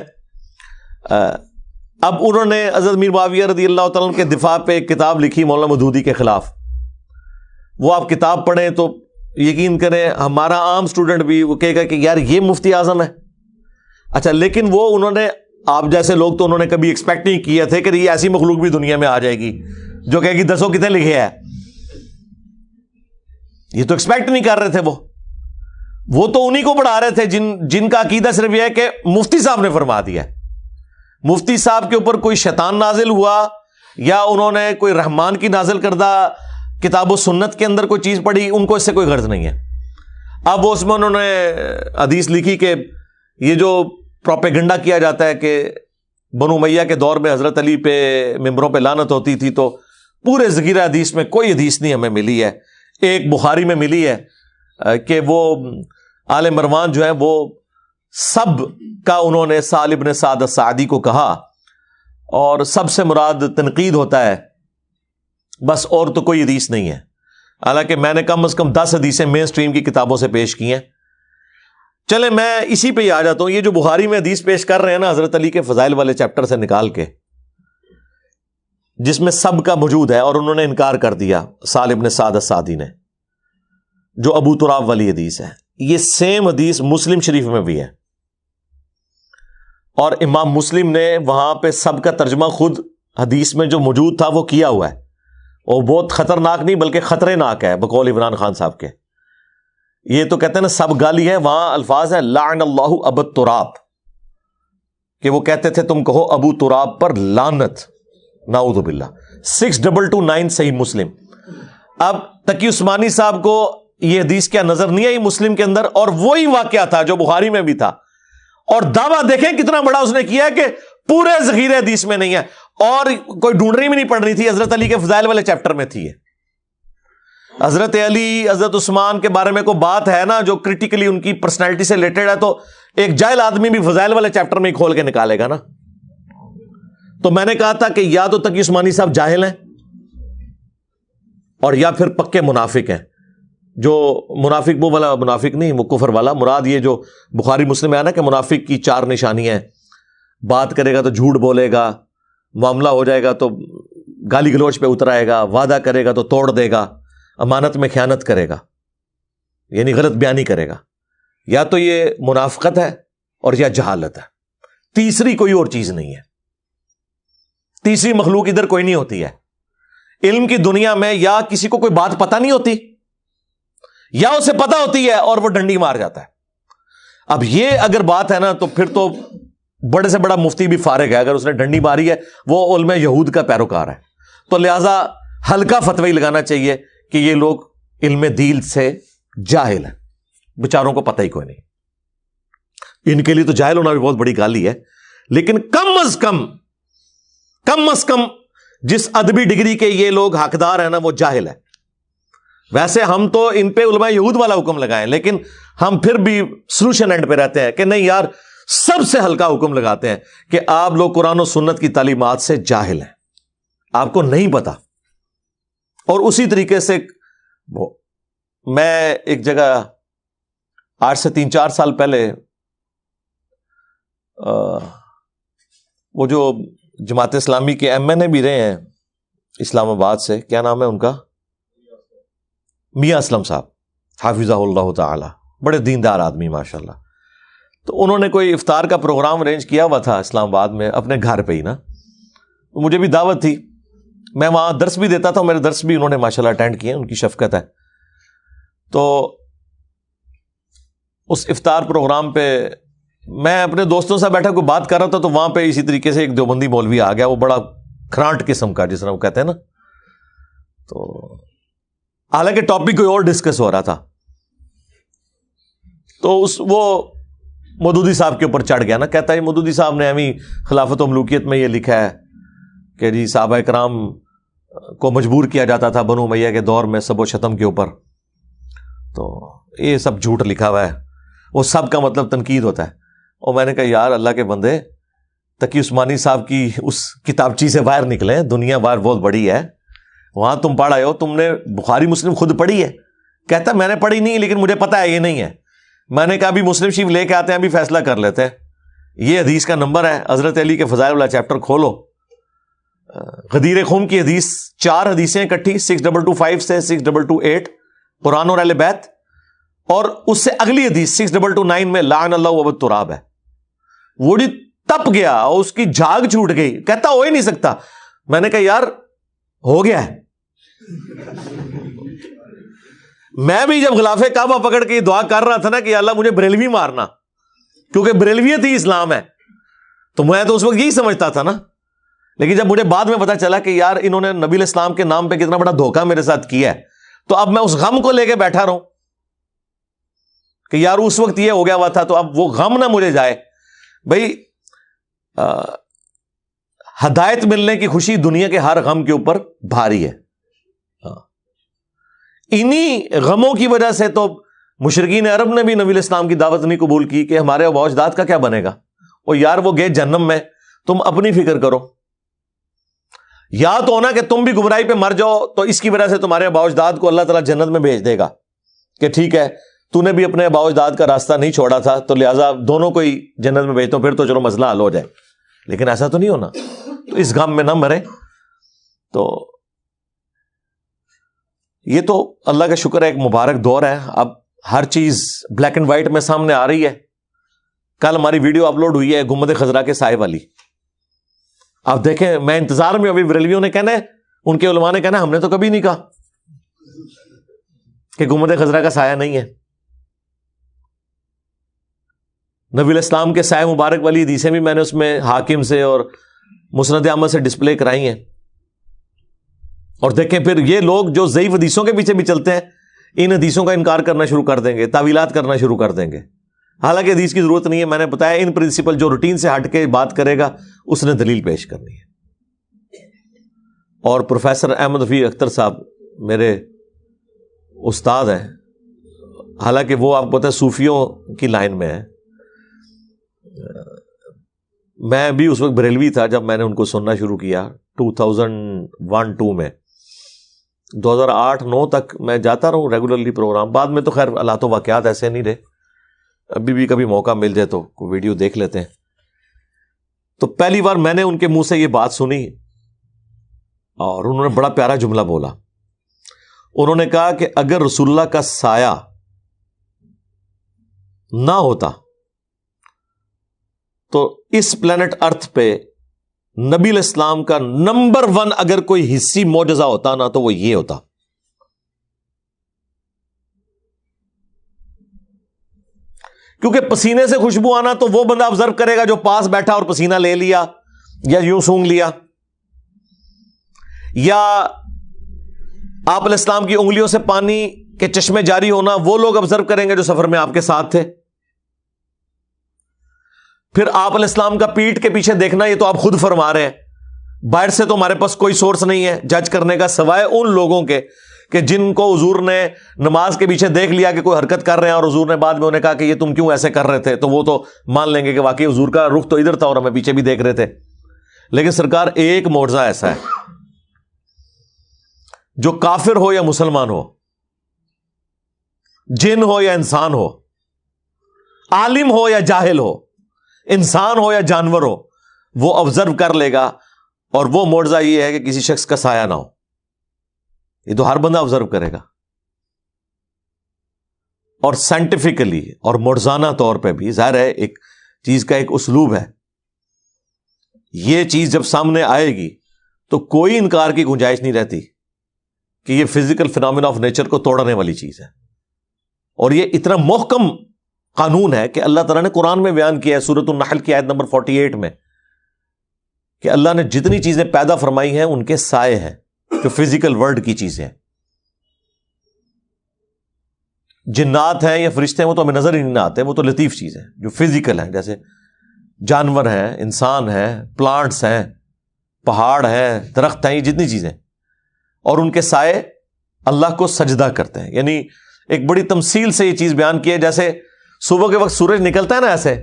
اب انہوں نے حضرت میر معاویہ رضی اللہ تعالیٰ عنہ کے دفاع پہ ایک کتاب لکھی مولانا مودودی کے خلاف. وہ آپ کتاب پڑھیں تو یقین کریں ہمارا عام اسٹوڈنٹ بھی وہ کہے گا کہ یار یہ مفتی اعظم ہے. اچھا، لیکن وہ انہوں نے، آپ جیسے لوگ تو انہوں نے کبھی ایکسپیکٹ نہیں کیا تھے کہ یہ ایسی مخلوق بھی دنیا میں آ جائے گی جو کہے گی 10 کتنے لکھے ہے. یہ تو ایکسپیکٹ نہیں کر رہے تھے. وہ تو انہی کو پڑھا رہے تھے جن کا عقیدہ صرف یہ ہے کہ مفتی صاحب نے فرما دیا. مفتی صاحب کے اوپر کوئی شیطان نازل ہوا یا انہوں نے کوئی رحمان کی نازل کردہ کتاب و سنت کے اندر کوئی چیز پڑھی، ان کو اس سے کوئی غرض نہیں ہے. اب اس میں انہوں نے حدیث لکھی کہ یہ جو پروپیگنڈا کیا جاتا ہے کہ بنو امیہ کے دور میں حضرت علی پہ ممبروں پہ لعنت ہوتی تھی، تو پورے ذخیرہ حدیث میں کوئی حدیث نہیں ہمیں ملی ہے. ایک بخاری میں ملی ہے کہ وہ آل مروان جو ہے وہ سب کا انہوں نے سہل بن سعد الساعدی کو کہا، اور سب سے مراد تنقید ہوتا ہے بس، اور تو کوئی حدیث نہیں ہے. حالانکہ میں نے کم از کم 10 حدیثیں مین سٹریم کی کتابوں سے پیش کی ہیں. چلے میں اسی پہ ہی آ جاتا ہوں. یہ جو بخاری میں حدیث پیش کر رہے ہیں نا حضرت علی کے فضائل والے چیپٹر سے نکال کے، جس میں سب کا موجود ہے، اور انہوں نے انکار کر دیا سہل بن سعد الساعدی نے، جو ابو تراب والی حدیث ہے. یہ سیم حدیث مسلم شریف میں بھی ہے، اور امام مسلم نے وہاں پہ سب کا ترجمہ خود حدیث میں جو موجود تھا وہ کیا ہوا ہے. اور بہت خطرناک نہیں بلکہ خطرے ناک ہے بقول عمران خان صاحب کے. یہ تو کہتے ہیں نا سب گالی ہے، وہاں الفاظ ہے لعن اللہ ابو تراب، کہ وہ کہتے تھے تم کہو ابو تراب پر لعنت، نعوذ باللہ. 6229 صحیح مسلم. اب تقی عثمانی صاحب کو یہ حدیث کیا نظر نہیں آئی مسلم کے اندر، اور وہی واقعہ تھا جو بخاری میں بھی تھا، اور دعویٰ دیکھیں کتنا بڑا اس نے کیا کہ پورے ذخیرے حدیث میں نہیں ہے، اور کوئی ڈھونڈنی بھی نہیں پڑ رہی تھی، حضرت علی کے فضائل والے چیپٹر میں تھی. حضرت علی حضرت عثمان کے بارے میں کوئی بات ہے نا جو کرٹیکلی ان کی پرسنالٹی سے ریلیٹڈ ہے، تو ایک جاہل آدمی بھی فضائل والے چیپٹر میں ہی کھول کے نکالے گا نا. تو میں نے کہا تھا کہ یا تو تقی عثمانی صاحب جاہل ہیں، اور یا پھر پکے منافق ہیں. جو منافق وہ والا منافق نہیں، وہ کفر والا مراد. یہ جو بخاری مسلم میں ہے نا کہ منافق کی 4 نشانیاں ہیں: بات کرے گا تو جھوٹ بولے گا، معاملہ ہو جائے گا تو گالی گلوچ پہ اتر آئے گا، وعدہ کرے گا تو توڑ دے گا، امانت میں خیانت کرے گا، یعنی غلط بیانی کرے گا. یا تو یہ منافقت ہے اور یا جہالت ہے، تیسری کوئی اور چیز نہیں ہے. تیسری مخلوق ادھر کوئی نہیں ہوتی ہے. علم کی دنیا میں یا کسی کو کوئی بات پتہ نہیں ہوتی، یا اسے پتہ ہوتی ہے اور وہ ڈنڈی مار جاتا ہے. اب یہ اگر بات ہے نا تو پھر تو بڑے سے بڑا مفتی بھی فارغ ہے. اگر اس نے ڈنڈی ماری ہے وہ علماء یہود کا پیروکار ہے. تو لہذا ہلکا فتوی لگانا چاہیے کہ یہ لوگ علم دین سے جاہل ہیں، بیچاروں کو پتہ ہی کوئی نہیں. ان کے لیے تو جاہل ہونا بھی بہت بڑی گالی ہے، لیکن کم از کم جس ادبی ڈگری کے یہ لوگ حقدار ہیں نا وہ جاہل ہے. ویسے ہم تو ان پہ علماء یہود والا حکم لگائیں، لیکن ہم پھر بھی سلوشن اینڈ پہ رہتے ہیں کہ نہیں یار، سب سے ہلکا حکم لگاتے ہیں کہ آپ لوگ قرآن و سنت کی تعلیمات سے جاہل ہیں، آپ کو نہیں پتا. اور اسی طریقے سے میں ایک جگہ آج سے 3-4 سال پہلے وہ جو جماعت اسلامی کے ایم این اے بھی رہے ہیں اسلام آباد سے، کیا نام ہے ان کا، میاں اسلم صاحب حافظہ اللہ تعالی، بڑے دیندار آدمی ماشاءاللہ. تو انہوں نے کوئی افطار کا پروگرام ارینج کیا ہوا تھا اسلام آباد میں اپنے گھر پہ ہی نا. تو مجھے بھی دعوت تھی، میں وہاں درس بھی دیتا تھا، میرے درس بھی انہوں نے ماشاءاللہ اٹینڈ کیے، ان کی شفقت ہے. تو اس افطار پروگرام پہ میں اپنے دوستوں سے بیٹھا کوئی بات کر رہا تھا، تو وہاں پہ اسی طریقے سے ایک دیوبندی مولوی آ گیا، وہ بڑا کھرانٹ قسم کا، جس طرح وہ کہتے ہیں نا. تو حالانکہ ٹاپک کوئی اور ڈسکس ہو رہا تھا، تو وہ مودودی صاحب کے اوپر چڑھ گیا نا. کہتا ہے مودودی صاحب نے ہمیں خلافت و ملوکیت میں یہ لکھا ہے کہ جی صحابہ کرام کو مجبور کیا جاتا تھا بنو امیہ کے دور میں سب و شتم کے اوپر، تو یہ سب جھوٹ لکھا ہوا ہے. وہ سب کا مطلب تنقید ہوتا ہے. اور میں نے کہا یار اللہ کے بندے، تقی عثمانی صاحب کی اس کتابچی سے باہر نکلیں، دنیا باہر بہت بڑی ہے، وہاں تم پڑھ آئے ہو، تم نے بخاری مسلم خود پڑھی ہے؟ کہتا میں نے پڑھی نہیں لیکن مجھے پتا ہے یہ نہیں ہے. میں نے کہا بھی مسلم شریف لے کے آتے ہیں، ابھی فیصلہ کر لیتے ہیں. یہ حدیث کا نمبر ہے، حضرت علی کے فضائل والا چیپٹر کھولو، غدیر خم کی حدیث 4 حدیثیں اکٹھی 6225 سے 6228 قرآن اور اہل بیت، اور اس سے اگلی حدیث 6229 میں لعن اللہ ابو تراب ہے. وہ جی تپ گیا، اس کی جھاگ چھوٹ گئی، کہتا ہو ہی نہیں سکتا. میں نے کہا یار ہو گیا ہے. میں بھی جب غلاف کعبہ پکڑ کے یہ دعا کر رہا تھا نا کہ اللہ مجھے بریلوی مارنا، کیونکہ بریلویت ہی اسلام ہے، تو میں تو اس وقت یہی سمجھتا تھا نا لیکن جب مجھے بعد میں پتا چلا کہ یار انہوں نے نبی علیہ السلام کے نام پہ کتنا بڑا دھوکہ میرے ساتھ کیا ہے، تو اب میں اس غم کو لے کے بیٹھا رہوں کہ یار اس وقت یہ ہو گیا ہوا تھا، تو اب وہ غم نہ مجھے جائے. بھائی ہدایت ملنے کی خوشی دنیا کے ہر غم کے اوپر بھاری ہے. انہی غموں کی وجہ سے تو مشرکین عرب نے بھی نبی علیہ السلام کی دعوت نہیں قبول کی کہ ہمارے آباء و اجداد کا کیا بنے گا. اور یار وہ گئے جہنم میں، تم اپنی فکر کرو. یا تو ہونا کہ تم بھی گمراہی پہ مر جاؤ تو اس کی وجہ سے تمہارے آباء و اجداد کو اللہ تعالیٰ جنت میں بھیج دے گا کہ ٹھیک ہے تو نے بھی اپنے آباء و اجداد کا راستہ نہیں چھوڑا تھا تو لہٰذا دونوں کو ہی جنت میں بھیجتا ہوں، پھر تو چلو مسئلہ حل ہو جائے. لیکن ایسا تو نہیں ہونا، تو اس غم میں نہ مرے. تو یہ تو اللہ کا شکر ہے ایک مبارک دور ہے، اب ہر چیز بلیک اینڈ وائٹ میں سامنے آ رہی ہے. کل ہماری ویڈیو اپلوڈ ہوئی ہے گنبد خضرا کے سائے والی، آپ دیکھیں. میں انتظار میں، ابھی بریلویوں نے کہنا ہے، ان کے علماء نے کہنا ہم نے تو کبھی نہیں کہا کہ گنبد خضرا کا سایہ نہیں ہے. نبی علیہ السلام کے سائے مبارک والی حدیثیں بھی میں نے اس میں حاکم سے اور مسند احمد سے ڈسپلے کرائی ہیں. اور دیکھیں پھر یہ لوگ جو ضعیف حدیثوں کے پیچھے بھی چلتے ہیں، ان حدیثوں کا انکار کرنا شروع کر دیں گے، تعویلات کرنا شروع کر دیں گے. حالانکہ حدیث کی ضرورت نہیں ہے. میں نے بتایا ان پرنسپل جو روٹین سے ہٹ کے بات کرے گا اس نے دلیل پیش کرنی ہے. اور پروفیسر احمد رفیع اختر صاحب میرے استاد ہیں، حالانکہ وہ آپ کو پتہ ہے صوفیوں کی لائن میں ہے. میں بھی اس وقت بریلوی تھا جب میں نے ان کو سننا شروع کیا 2001-2 میں. 2008-9 تک میں جاتا رہوں ریگولرلی پروگرام. بعد میں تو خیر حالات و واقعات ایسے نہیں رہے، ابھی بھی کبھی موقع مل جائے تو کوئی ویڈیو دیکھ لیتے ہیں. تو پہلی بار میں نے ان کے منہ سے یہ بات سنی اور انہوں نے بڑا پیارا جملہ بولا. انہوں نے کہا کہ اگر رسول اللہ کا سایہ نہ ہوتا تو اس پلانٹ ارتھ پہ نبی علیہ السلام کا نمبر 1 اگر کوئی حصی معجزہ ہوتا نا تو وہ یہ ہوتا. کیونکہ پسینے سے خوشبو آنا تو وہ بندہ آبزرو کرے گا جو پاس بیٹھا اور پسینہ لے لیا یا یوں سونگ لیا. یا آپ علیہ السلام کی انگلیوں سے پانی کے چشمے جاری ہونا وہ لوگ آبزرو کریں گے جو سفر میں آپ کے ساتھ تھے. پھر آپ علیہ السلام کا پیٹھ کے پیچھے دیکھنا یہ تو آپ خود فرما رہے ہیں. باہر سے تو ہمارے پاس کوئی سورس نہیں ہے جج کرنے کا سوائے ان لوگوں کے کہ جن کو حضور نے نماز کے پیچھے دیکھ لیا کہ کوئی حرکت کر رہے ہیں اور حضور نے بعد میں انہیں کہا کہ یہ تم کیوں ایسے کر رہے تھے، تو وہ تو مان لیں گے کہ واقعی حضور کا رخ تو ادھر تھا اور ہمیں پیچھے بھی دیکھ رہے تھے. لیکن سرکار ایک معجزہ ایسا ہے جو کافر ہو یا مسلمان ہو، جن ہو یا انسان ہو، عالم ہو یا جاہل ہو، انسان ہو یا جانور ہو، وہ آبزرو کر لے گا. اور وہ معجزہ یہ ہے کہ کسی شخص کا سایہ نہ ہو. یہ تو ہر بندہ آبزرو کرے گا. اور سائنٹیفکلی اور معجزانہ طور پہ بھی ظاہر ہے ایک چیز کا ایک اسلوب ہے. یہ چیز جب سامنے آئے گی تو کوئی انکار کی گنجائش نہیں رہتی کہ یہ فزیکل فینومینا آف نیچر کو توڑنے والی چیز ہے. اور یہ اتنا محکم قانون ہے کہ اللہ تعالیٰ نے قرآن میں بیان کیا ہے سورۃ النحل کی آیت نمبر 48 میں کہ اللہ نے جتنی چیزیں پیدا فرمائی ہیں ان کے سائے ہیں جو فزیکل ورلڈ کی چیزیں. جنات ہیں یا فرشتے ہیں وہ تو ہمیں نظر ہی نہیں آتے، وہ تو لطیف چیزیں جو فزیکل ہیں، جیسے جانور ہیں، انسان ہیں، پلانٹس ہیں، پہاڑ ہیں، درخت ہیں، یہ جتنی چیزیں. اور ان کے سائے اللہ کو سجدہ کرتے ہیں. یعنی ایک بڑی تمثیل سے یہ چیز بیان کی ہے. جیسے صبح کے وقت سورج نکلتا ہے نا ایسے،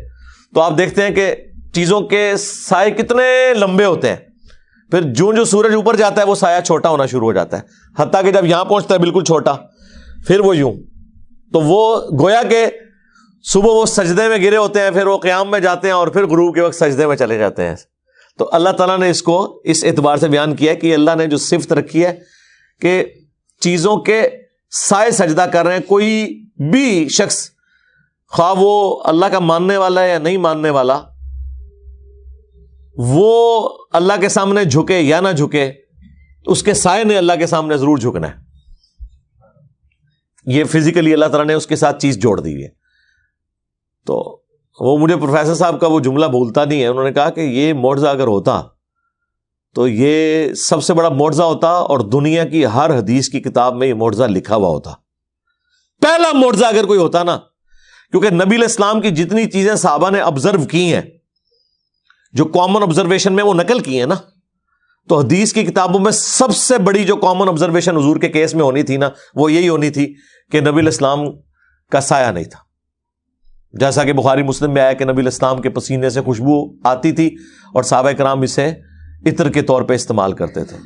تو آپ دیکھتے ہیں کہ چیزوں کے سائے کتنے لمبے ہوتے ہیں. پھر جو سورج اوپر جاتا ہے وہ سایہ چھوٹا ہونا شروع ہو جاتا ہے، حتیٰ کہ جب یہاں پہنچتا ہے بالکل چھوٹا، پھر وہ یوں. تو وہ گویا کہ صبح وہ سجدے میں گرے ہوتے ہیں، پھر وہ قیام میں جاتے ہیں اور پھر غروب کے وقت سجدے میں چلے جاتے ہیں. تو اللہ تعالیٰ نے اس کو اس اعتبار سے بیان کیا کہ اللہ نے جو صفت رکھی ہے کہ چیزوں کے سائے سجدہ کر رہے ہیں. کوئی بھی شخص خواہ وہ اللہ کا ماننے والا ہے یا نہیں ماننے والا، وہ اللہ کے سامنے جھکے یا نہ جھکے، اس کے سائے نے اللہ کے سامنے ضرور جھکنا ہے. یہ فزیکلی اللہ تعالیٰ نے اس کے ساتھ چیز جوڑ دی ہے. تو وہ مجھے پروفیسر صاحب کا وہ جملہ بھولتا نہیں ہے. انہوں نے کہا کہ یہ معجزہ اگر ہوتا تو یہ سب سے بڑا معجزہ ہوتا اور دنیا کی ہر حدیث کی کتاب میں یہ معجزہ لکھا ہوا ہوتا. پہلا معجزہ اگر کوئی ہوتا نا, کیونکہ نبی علیہ السلام کی جتنی چیزیں صحابہ نے آبزرو کی ہیں, جو کامن آبزرویشن میں وہ نقل کی ہیں نا, تو حدیث کی کتابوں میں سب سے بڑی جو کامن آبزرویشن حضور کے کیس میں ہونی تھی نا, وہ یہی ہونی تھی کہ نبی علیہ السلام کا سایہ نہیں تھا. جیسا کہ بخاری مسلم میں آیا کہ نبی علیہ السلام کے پسینے سے خوشبو آتی تھی اور صحابہ کرام اسے عطر کے طور پہ استعمال کرتے تھے.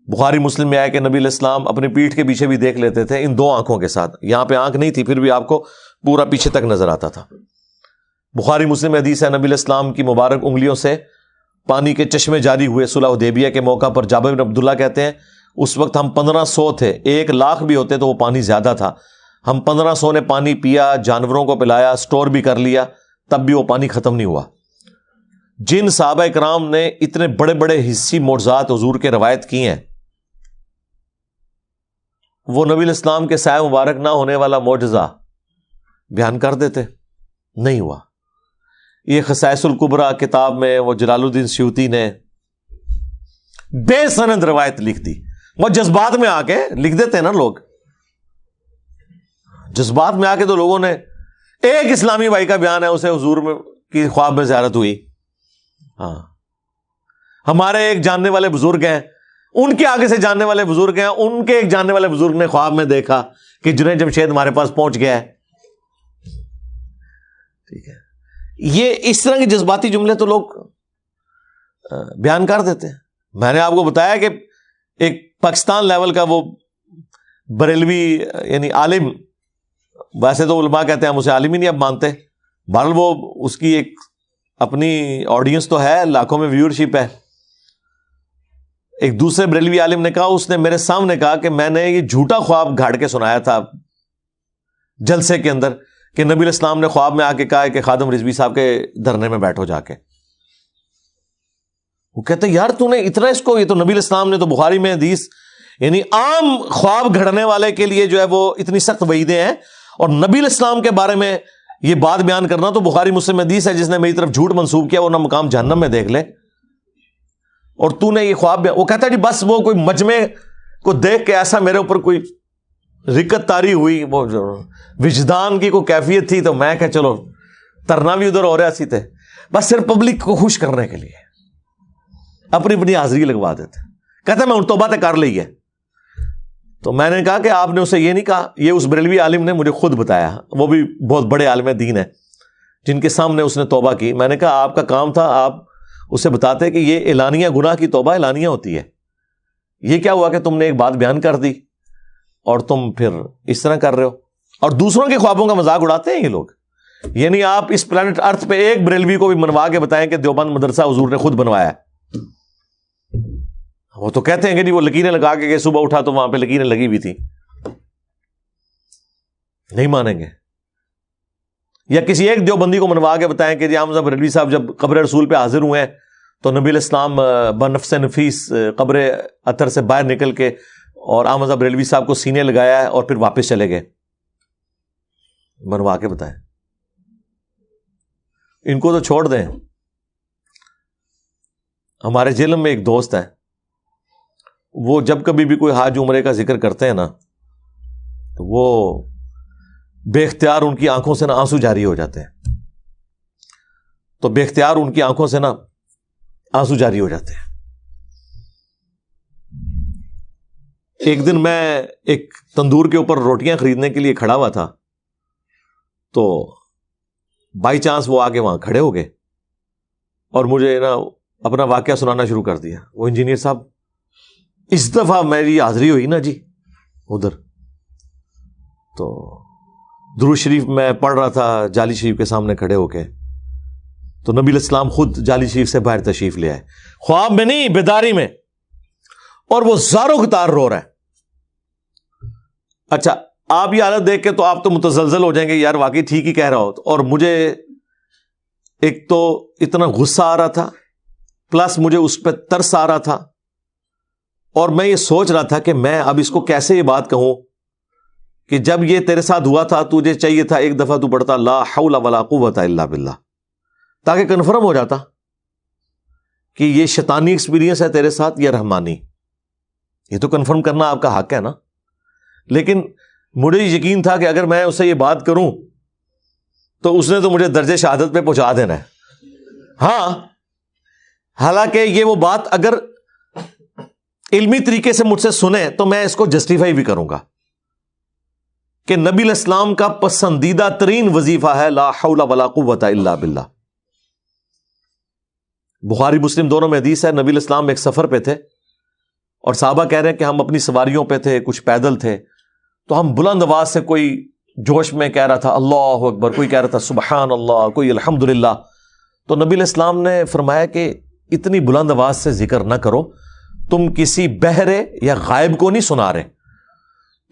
بخاری مسلم میں آیا کہ نبی علیہ السلام اپنی پیٹھ کے پیچھے بھی دیکھ لیتے تھے ان 2 آنکھوں کے ساتھ. یہاں پہ آنکھ نہیں تھی, پھر بھی آپ کو پورا پیچھے تک نظر آتا تھا. بخاری مسلم میں حدیث ہے, نبی علیہ السلام کی مبارک انگلیوں سے پانی کے چشمے جاری ہوئے صلح حدیبیہ کے موقع پر. جابر بن عبداللہ کہتے ہیں اس وقت ہم 1500 تھے, 1,00,000 بھی ہوتے تو وہ پانی زیادہ تھا. ہم 1500 نے پانی پیا, جانوروں کو پلایا, سٹور بھی کر لیا, تب بھی وہ پانی ختم نہیں ہوا. جن صحابہ کرام نے اتنے بڑے بڑے حصی معجزات حضور کے روایت کی ہیں, وہ نبی علیہ السلام کے سایہ مبارک نہ ہونے والا معجزہ بیان کر دیتے, نہیں ہوا. یہ خصائص الکبریٰ کتاب میں وہ جلال الدین سیوطی نے بے سند روایت لکھ دی. وہ جذبات میں آ کے لکھ دیتے ہیں نا لوگ, جذبات میں آ کے تو لوگوں نے, ایک اسلامی بھائی کا بیان ہے اسے حضور میں کی خواب میں زیارت ہوئی. ہاں, ہمارے ایک جاننے والے بزرگ ہیں, ان کے آگے سے جاننے والے بزرگ ہیں, ان کے ایک جاننے والے بزرگ نے خواب میں دیکھا کہ جنید جمشید ہمارے پاس پہنچ گیا ہے. ٹھیک ہے, یہ اس طرح کے جذباتی جملے تو لوگ بیان کر دیتے ہیں. میں نے آپ کو بتایا کہ ایک پاکستان لیول کا وہ بریلوی یعنی عالم, ویسے تو علماء کہتے ہیں ہم اسے عالم ہی نہیں اب مانتے, بہرحال وہ اس کی ایک اپنی آڈینس تو ہے, لاکھوں میں ویورشپ ہے. ایک دوسرے بریلوی عالم نے کہا, اس نے میرے سامنے کہا کہ میں نے یہ جھوٹا خواب گھاڑ کے سنایا تھا جلسے کے اندر کہ نبی علیہ السلام نے خواب میں آ کے کہا کہ خادم رضوی صاحب کے دھرنے میں بیٹھو جا کے. وہ کہتے یار تو نے اتنا اس کو, یہ تو نبی علیہ السلام نے تو بخاری میں حدیث, یعنی عام خواب گھڑنے والے کے لیے جو ہے وہ اتنی سخت وعیدیں ہیں, اور نبی علیہ السلام کے بارے میں یہ بات بیان کرنا تو بخاری مسلم حدیث ہے, جس نے میری طرف جھوٹ منسوب کیا وہ نہ مقام جہنم میں دیکھ لے. اور تو نے یہ خواب, وہ کہتا ہے جی بس وہ کوئی مجمع کو دیکھ کے ایسا میرے اوپر کوئی رکت تاری ہوئی, وہ وجدان کی کوئی کیفیت تھی, تو میں کہ چلو ترنا بھی ادھر ہو رہا سی تھے, بس صرف پبلک کو خوش کرنے کے لیے اپنی اپنی حاضری لگوا دیتے. کہتا میں ان توبہ تے کر لی ہے. تو میں نے کہا کہ آپ نے اسے یہ نہیں کہا, یہ اس بریلوی عالم نے مجھے خود بتایا, وہ بھی بہت بڑے عالم دین ہیں جن کے سامنے اس نے توبہ کی. میں نے کہا آپ کا کام تھا, آپ اسے بتاتے کہ یہ اعلانیہ گناہ کی توبہ اعلانیہ ہوتی ہے. یہ کیا ہوا کہ تم نے ایک بات بیان کر دی اور تم پھر اس طرح کر رہے ہو, اور دوسروں کے خوابوں کا مذاق اڑاتے ہیں یہ لوگ. یعنی آپ اس پلانٹ ارتھ پہ ایک بریلوی کو بھی منوا کے بتائیں کہ دیوبند مدرسہ حضور نے خود بنوایا ہے. وہ تو کہتے ہیں کہ جی وہ لکیریں لگا کے کہ صبح اٹھا تو وہاں پہ لکیریں لگی ہوئی تھی. نہیں مانیں گے. یا کسی ایک دیوبندی کو منوا کے بتائیں کہ جی حمزہ بریلوی صاحب جب قبر رسول پہ حاضر ہوئے ہیں تو نبی علیہ السلام بنفس نفیس قبر اطہر سے باہر نکل کے اور حمزہ بریلوی صاحب کو سینے لگایا ہے اور پھر واپس چلے گئے. منوا کے بتائیں. ان کو تو چھوڑ دیں. ہمارے جیلم میں ایک دوست ہے, وہ جب کبھی بھی کوئی حج عمرے کا ذکر کرتے ہیں نا تو وہ بے اختیار ان کی آنکھوں سے نا آنسو جاری ہو جاتے ہیں. تو بے اختیار ان کی آنکھوں سے نا آنسو جاری ہو جاتے ہیں. ایک دن میں ایک تندور کے اوپر روٹیاں خریدنے کے لیے کھڑا ہوا تھا, تو بائی چانس وہ آگے وہاں کھڑے ہو گئے اور مجھے نا اپنا واقعہ سنانا شروع کر دیا. وہ انجینئر صاحب, اس دفعہ میری حاضری ہوئی نا جی ادھر, تو درود شریف میں پڑھ رہا تھا جالی شریف کے سامنے کھڑے ہو کے, تو نبی علیہ السلام خود جالی شریف سے باہر تشریف لے آئے, خواب میں نہیں بیداری میں, اور وہ زاروں قطار رو رہا ہے. اچھا آپ یہ حالت دیکھ کے تو آپ تو متزلزل ہو جائیں گے, یار واقعی ٹھیک ہی کہہ رہا ہو. اور مجھے ایک تو اتنا غصہ آ رہا تھا, پلس مجھے اس پہ ترس آ رہا تھا, اور میں یہ سوچ رہا تھا کہ میں اب اس کو کیسے یہ بات کہوں کہ جب یہ تیرے ساتھ ہوا تھا تجھے چاہیے تھا ایک دفعہ تو پڑھتا لا حول ولا قوت الا باللہ, تاکہ کنفرم ہو جاتا کہ یہ شیطانی ایکسپیرینس ہے تیرے ساتھ یا رحمانی. یہ تو کنفرم کرنا آپ کا حق ہے نا. لیکن مجھے یقین تھا کہ اگر میں اسے یہ بات کروں تو اس نے تو مجھے درجے شہادت پہ پہنچا دینا ہے. ہاں، حالانکہ یہ وہ بات اگر علمی طریقے سے مجھ سے سنے تو میں اس کو جسٹیفائی بھی کروں گا کہ نبی علیہ السلام کا پسندیدہ ترین وظیفہ ہے لا حول ولا قوت الا باللہ. بخاری مسلم دونوں میں حدیث ہے، نبی علیہ السلام ایک سفر پہ تھے اور صحابہ کہہ رہے ہیں کہ ہم اپنی سواریوں پہ تھے، کچھ پیدل تھے، تو ہم بلند آواز سے کوئی جوش میں کہہ رہا تھا اللہ اکبر، کوئی کہہ رہا تھا سبحان اللہ، کوئی الحمدللہ. تو نبی علیہ السلام نے فرمایا کہ اتنی بلند آواز سے ذکر نہ کرو، تم کسی بہرے یا غائب کو نہیں سنا رہے،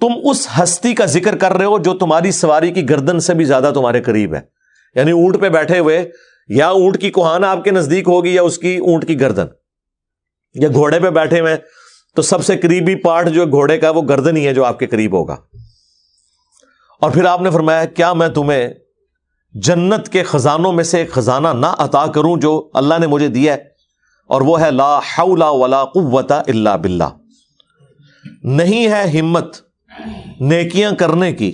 تم اس ہستی کا ذکر کر رہے ہو جو تمہاری سواری کی گردن سے بھی زیادہ تمہارے قریب ہے. یعنی اونٹ پہ بیٹھے ہوئے، یا اونٹ کی کوہان آپ کے نزدیک ہوگی یا اس کی اونٹ کی گردن، یا گھوڑے پہ بیٹھے ہوئے تو سب سے قریبی پارٹ جو گھوڑے کا وہ گردن ہی ہے جو آپ کے قریب ہوگا. اور پھر آپ نے فرمایا کیا میں تمہیں جنت کے خزانوں میں سے ایک خزانہ نہ عطا کروں جو اللہ نے مجھے دیا ہے، اور وہ ہے لا حول ولا قوت الا باللہ. نہیں ہے ہمت نیکیاں کرنے کی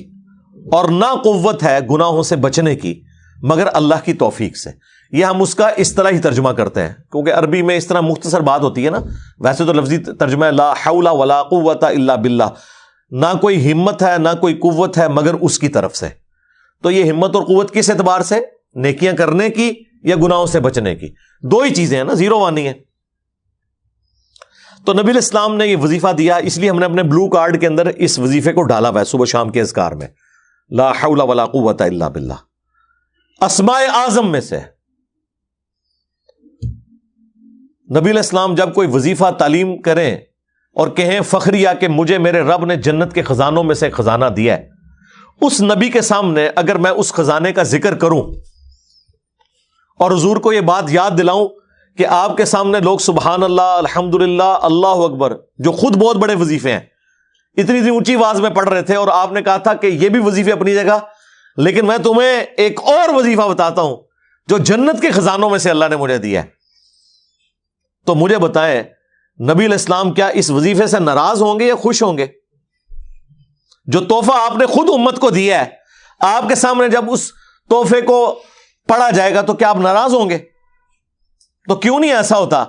اور نہ قوت ہے گناہوں سے بچنے کی مگر اللہ کی توفیق سے. یہ ہم اس کا اصطلاحی ترجمہ کرتے ہیں کیونکہ عربی میں اس طرح مختصر بات ہوتی ہے نا. ویسے تو لفظی ترجمہ ہے لا حول ولا قوت الا باللہ، نہ کوئی ہمت ہے نہ کوئی قوت ہے مگر اس کی طرف سے. تو یہ ہمت اور قوت کس اعتبار سے؟ نیکیاں کرنے کی یا گناہوں سے بچنے کی؟ دو ہی چیزیں ہیں نا، زیرو وان نہیں ہے. تو نبی علیہ السلام نے یہ وظیفہ دیا، اس لیے ہم نے اپنے بلو کارڈ کے اندر اس وظیفے کو ڈالا ہوا ہے صبح شام کے اذکار میں، لا حول ولا قوت الا باللہ. اسماء اعظم میں سے نبی علیہ السلام جب کوئی وظیفہ تعلیم کریں اور کہیں فخریہ کہ مجھے میرے رب نے جنت کے خزانوں میں سے ایک خزانہ دیا ہے، اس نبی کے سامنے اگر میں اس خزانے کا ذکر کروں اور حضور کو یہ بات یاد دلاؤں کہ آپ کے سامنے لوگ سبحان اللہ، الحمدللہ، اللہ اکبر، جو خود بہت بڑے وظیفے ہیں، اتنی اونچی آواز میں پڑھ رہے تھے، اور آپ نے کہا تھا کہ یہ بھی وظیفے اپنی جگہ، لیکن میں تمہیں ایک اور وظیفہ بتاتا ہوں جو جنت کے خزانوں میں سے اللہ نے مجھے دیا ہے. تو مجھے بتائیں نبی علیہ السلام کیا اس وظیفے سے ناراض ہوں گے یا خوش ہوں گے؟ جو تحفہ آپ نے خود امت کو دیا ہے، آپ کے سامنے جب اس تحفے کو پڑھا جائے گا تو کیا آپ ناراض ہوں گے؟ تو کیوں نہیں ایسا ہوتا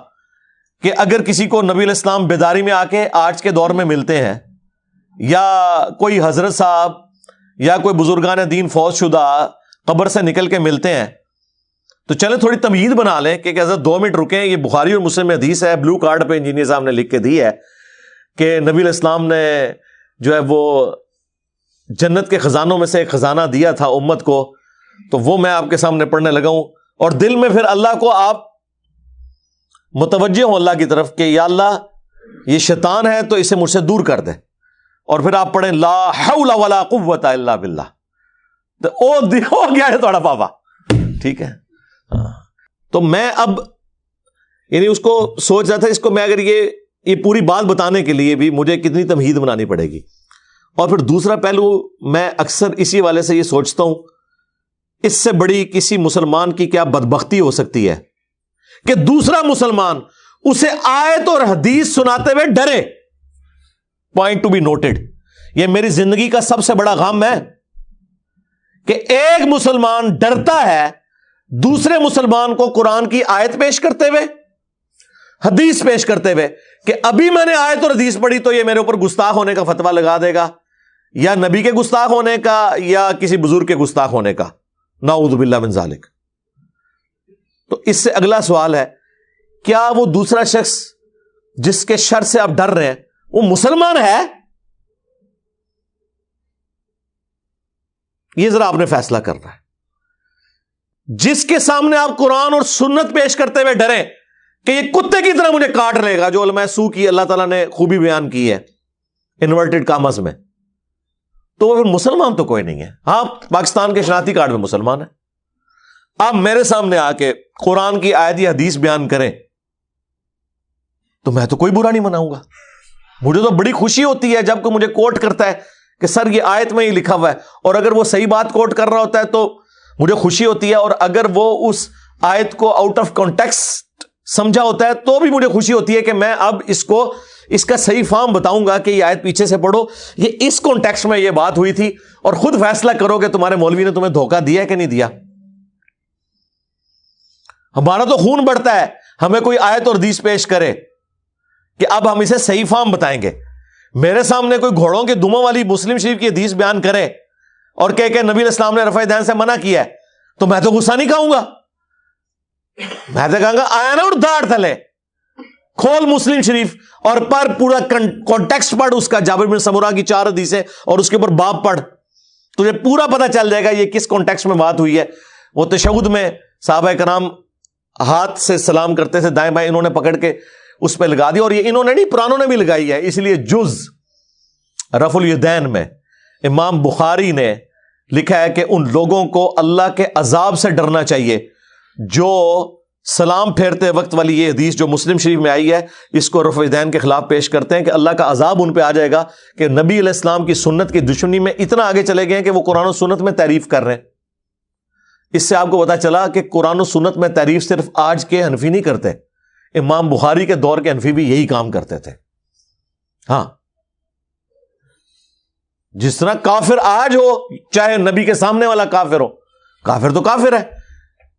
کہ اگر کسی کو نبی علیہ السلام بیداری میں آ کے آج کے دور میں ملتے ہیں، یا کوئی حضرت صاحب یا کوئی بزرگان دین فوت شدہ قبر سے نکل کے ملتے ہیں، تو چلے تھوڑی تمہید بنا لیں کہ حضرت 2 منٹ رکیں، یہ بخاری اور مسلم میں حدیث ہے، بلو کارڈ پہ انجینئر صاحب نے لکھ کے دی ہے کہ نبی علیہ السلام نے جو ہے وہ جنت کے خزانوں میں سے ایک خزانہ دیا تھا امت کو، تو وہ میں آپ کے سامنے پڑھنے لگا ہوں، اور دل میں پھر اللہ کو آپ متوجہ ہوں اللہ کی طرف کہ یا اللہ یہ شیطان ہے تو اسے مجھ سے دور کر دے، اور پھر آپ پڑھیں لا حول ولا قوت الا باللہ، تو ہو گیا ہے تھوڑا پاپا. ٹھیک ہے. تو میں اب یعنی اس کو سوچ رہا تھا، اس کو میں اگر یہ پوری بات بتانے کے لیے بھی مجھے کتنی تمہید بنانی پڑے گی. اور پھر دوسرا پہلو میں اکثر اسی والے سے یہ سوچتا ہوں، اس سے بڑی کسی مسلمان کی کیا بدبختی ہو سکتی ہے کہ دوسرا مسلمان اسے آیت اور حدیث سناتے ہوئے ڈرے. پوائنٹ ٹو بی نوٹڈ، یہ میری زندگی کا سب سے بڑا غم ہے کہ ایک مسلمان ڈرتا ہے دوسرے مسلمان کو قرآن کی آیت پیش کرتے ہوئے، حدیث پیش کرتے ہوئے، کہ ابھی میں نے آیت اور حدیث پڑھی تو یہ میرے اوپر گستاخ ہونے کا فتویٰ لگا دے گا، یا نبی کے گستاخ ہونے کا یا کسی بزرگ کے گستاخ ہونے کا، نعوذ باللہ من ذالک. تو اس سے اگلا سوال ہے، کیا وہ دوسرا شخص جس کے شر سے آپ ڈر رہے ہیں وہ مسلمان ہے؟ یہ ذرا آپ نے فیصلہ کرنا ہے. جس کے سامنے آپ قرآن اور سنت پیش کرتے ہوئے ڈریں کہ یہ کتے کی طرح مجھے کاٹ لے گا، جو علماء سو کی اللہ تعالیٰ نے خوبی بیان کی ہے انورٹڈ کامز میں، تو وہ پھر مسلمان تو کوئی نہیں ہے. ہاں پاکستان کے شناختی کارڈ میں مسلمان ہے. آپ میرے سامنے آ کے قرآن کی آیت یا حدیث بیان کریں تو میں تو کوئی برا نہیں مناؤں گا. مجھے تو بڑی خوشی ہوتی ہے جب کوئی مجھے کوٹ کرتا ہے کہ سر یہ آیت میں ہی لکھا ہوا ہے، اور اگر وہ صحیح بات کوٹ کر رہا ہوتا ہے تو مجھے خوشی ہوتی ہے، اور اگر وہ اس آیت کو آؤٹ آف کانٹیکسٹ سمجھا ہوتا ہے تو بھی مجھے خوشی ہوتی ہے کہ میں اب اس کا صحیح فارم بتاؤں گا کہ یہ آیت پیچھے سے پڑھو، یہ اس کانٹیکسٹ میں یہ بات ہوئی تھی، اور خود فیصلہ کرو کہ تمہارے مولوی نے تمہیں دھوکہ دیا ہے کہ نہیں دیا۔ ہمارا تو خون بڑھتا ہے ہمیں کوئی آیت اور حدیث پیش کرے کہ اب ہم اسے صحیح فارم بتائیں گے۔ میرے سامنے کوئی گھوڑوں کے دموں والی مسلم شریف کی حدیث بیان کرے اور کہ نبی علیہ السلام نے رفع دین سے منع کیا ہے، تو میں تو غصہ نہیں کہوں گا، میں تو کہوں گا آیا نا اور داڑھ تلے کھول مسلم شریف اور پر پورا کانٹیکسٹ پڑھ اس کا، جابر بن سمرہ کی 4 حدیثیں اور اس کے اوپر باب پڑھ، تجھے پورا پتہ چل جائے گا یہ کس کانٹیکسٹ میں بات ہوئی ہے۔ وہ تشہد میں صحابہ کرام ہاتھ سے سلام کرتے تھے دائیں بائیں، انہوں نے پکڑ کے اس پہ لگا دیا، اور یہ انہوں نے نہیں پرانوں نے بھی لگائی ہے، اس لیے جز رفع الیدین میں امام بخاری نے لکھا ہے کہ ان لوگوں کو اللہ کے عذاب سے ڈرنا چاہیے جو سلام پھیرتے وقت والی یہ حدیث جو مسلم شریف میں آئی ہے اس کو رفع الیدین کے خلاف پیش کرتے ہیں کہ اللہ کا عذاب ان پہ آ جائے گا کہ نبی علیہ السلام کی سنت کی دشمنی میں اتنا آگے چلے گئے ہیں کہ وہ قرآن و سنت میں تعریف کر رہے ہیں۔ اس سے آپ کو پتا چلا کہ قرآن و سنت میں تعریف صرف آج کے حنفی نہیں کرتے، امام بخاری کے دور کے حنفی بھی یہی کام کرتے تھے۔ ہاں، جس طرح کافر آج ہو چاہے نبی کے سامنے والا کافر ہو، کافر تو کافر ہے،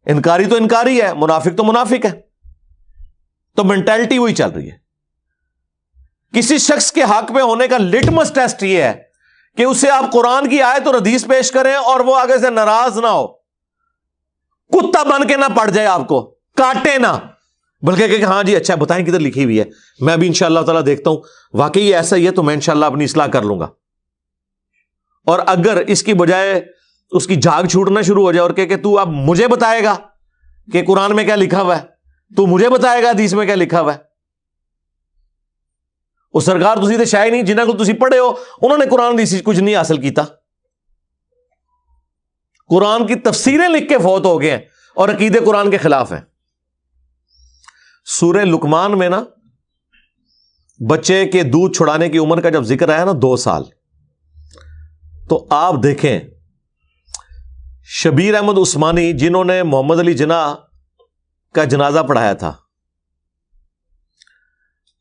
انکاری تو انکاری ہے، منافق تو منافق ہے، تو مینٹالٹی وہی چل رہی ہے۔ کسی شخص کے حق میں ہونے کا لٹمس ٹیسٹ یہ ہے کہ اسے آپ قرآن کی آیت اور حدیث پیش کریں اور وہ آگے سے ناراض نہ ہو، کتا بن کے نہ پڑ جائے، آپ کو کاٹے نہ، بلکہ کہ ہاں جی اچھا بتائیں کدھر لکھی ہوئی ہے، میں بھی انشاءاللہ تعالیٰ دیکھتا ہوں واقعی یہ ایسا ہی ہے تو میں انشاءاللہ اپنی اصلاح کر لوں گا۔ اور اگر اس کی بجائے اس کی جھاگ چھوٹنا شروع ہو جائے اور کہ تو اب مجھے بتائے گا کہ قرآن میں کیا لکھا ہوا ہے، تو مجھے بتائے گا حدیث میں کیا لکھا ہوا ہے، وہ سرکار تسی تے شاید نہیں جنہاں کو تسی پڑھے ہو انہوں نے قرآن حدیث کچھ نہیں حاصل کیتا، قرآن کی تفسیریں لکھ کے فوت ہو گئے ہیں اور عقیدے قرآن کے خلاف ہیں۔ سورہ لقمان میں نا بچے کے دودھ چھڑانے کی عمر کا جب ذکر آیا نا 2 سال، تو آپ دیکھیں شبیر احمد عثمانی جنہوں نے محمد علی جناح کا جنازہ پڑھایا تھا،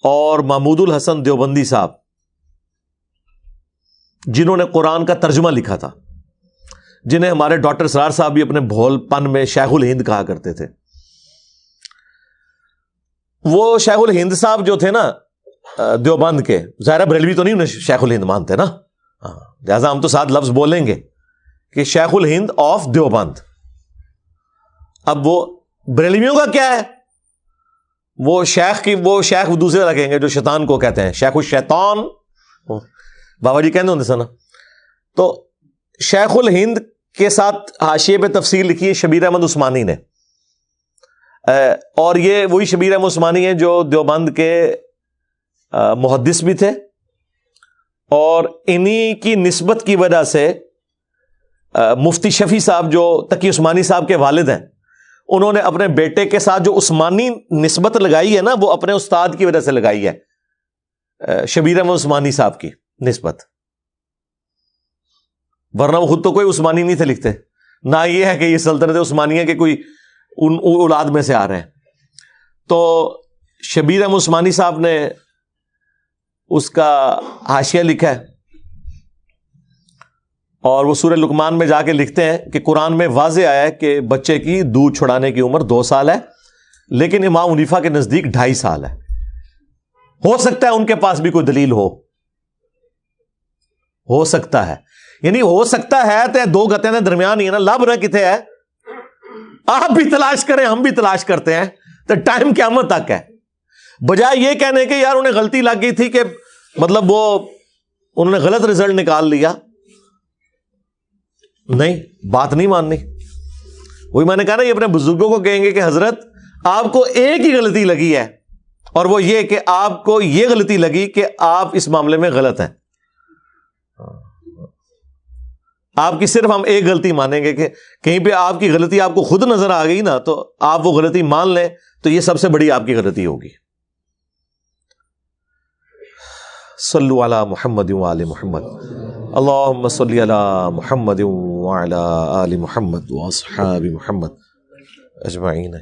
اور محمود الحسن دیوبندی صاحب جنہوں نے قرآن کا ترجمہ لکھا تھا، جنہیں ہمارے ڈاکٹر سرار صاحب بھی اپنے بھول پن میں شیخ الہند کہا کرتے تھے، وہ شیخ الہند صاحب جو تھے نا دیوبند کے، ظاہرہ بریلوی تو نہیں انہیں شیخ الہند مانتے نا، لہٰذا ہم تو ساتھ لفظ بولیں گے کہ شیخ الہند آف دیوبند۔ اب وہ بریلویوں کا کیا ہے، وہ شیخ دوسرے رکھیں گے جو شیطان کو کہتے ہیں، شیخ الشیطان، بابا جی کہنے ہوتے سنا۔ تو شیخ الہند کے ساتھ حاشیے پہ تفسیر لکھی ہے شبیر احمد عثمانی نے، اور یہ وہی شبیر احمد عثمانی ہیں جو دیوبند کے محدث بھی تھے، اور انہی کی نسبت کی وجہ سے مفتی شفیع صاحب جو تقی عثمانی صاحب کے والد ہیں، انہوں نے اپنے بیٹے کے ساتھ جو عثمانی نسبت لگائی ہے نا وہ اپنے استاد کی وجہ سے لگائی ہے، شبیر احمد عثمانی صاحب کی نسبت، ورنہ وہ خود تو کوئی عثمانی نہیں تھے لکھتے، نہ یہ ہے کہ یہ سلطنت عثمانیہ کے کوئی ان اولاد میں سے آ رہے ہیں۔ تو شبیر احمد عثمانی صاحب نے اس کا حاشیہ لکھا ہے، اور وہ سورہ لقمان میں جا کے لکھتے ہیں کہ قرآن میں واضح آیا ہے کہ بچے کی دودھ چھڑانے کی عمر 2 سال ہے، لیکن امام حنیفہ کے نزدیک 2.5 سال ہے۔ ہو سکتا ہے ان کے پاس بھی کوئی دلیل ہو سکتا ہے، یعنی ہو سکتا ہے تو 2 گتیں دے درمیان ہی ہے نا، لب نہ کتے ہے، آپ بھی تلاش کریں ہم بھی تلاش کرتے ہیں، تو ٹائم قیامت تک ہے، بجائے یہ کہنے کہ یار انہیں غلطی لگ گئی تھی کہ مطلب وہ انہوں نے غلط رزلٹ نکال لیا، نہیں، بات نہیں ماننی۔ وہی میں نے کہا نا، یہ اپنے بزرگوں کو کہیں گے کہ حضرت آپ کو ایک ہی غلطی لگی ہے، اور وہ یہ کہ آپ کو یہ غلطی لگی کہ آپ اس معاملے میں غلط ہیں، آپ کی صرف ہم ایک غلطی مانیں گے کہ کہیں پہ آپ کی غلطی آپ کو خود نظر آ گئی نا تو آپ وہ غلطی مان لیں، تو یہ سب سے بڑی آپ کی غلطی ہوگی۔ صلو علی محمد وآل محمد، اللہم صلی علی محمد وعلی آل محمد واصحاب محمد اجمعین۔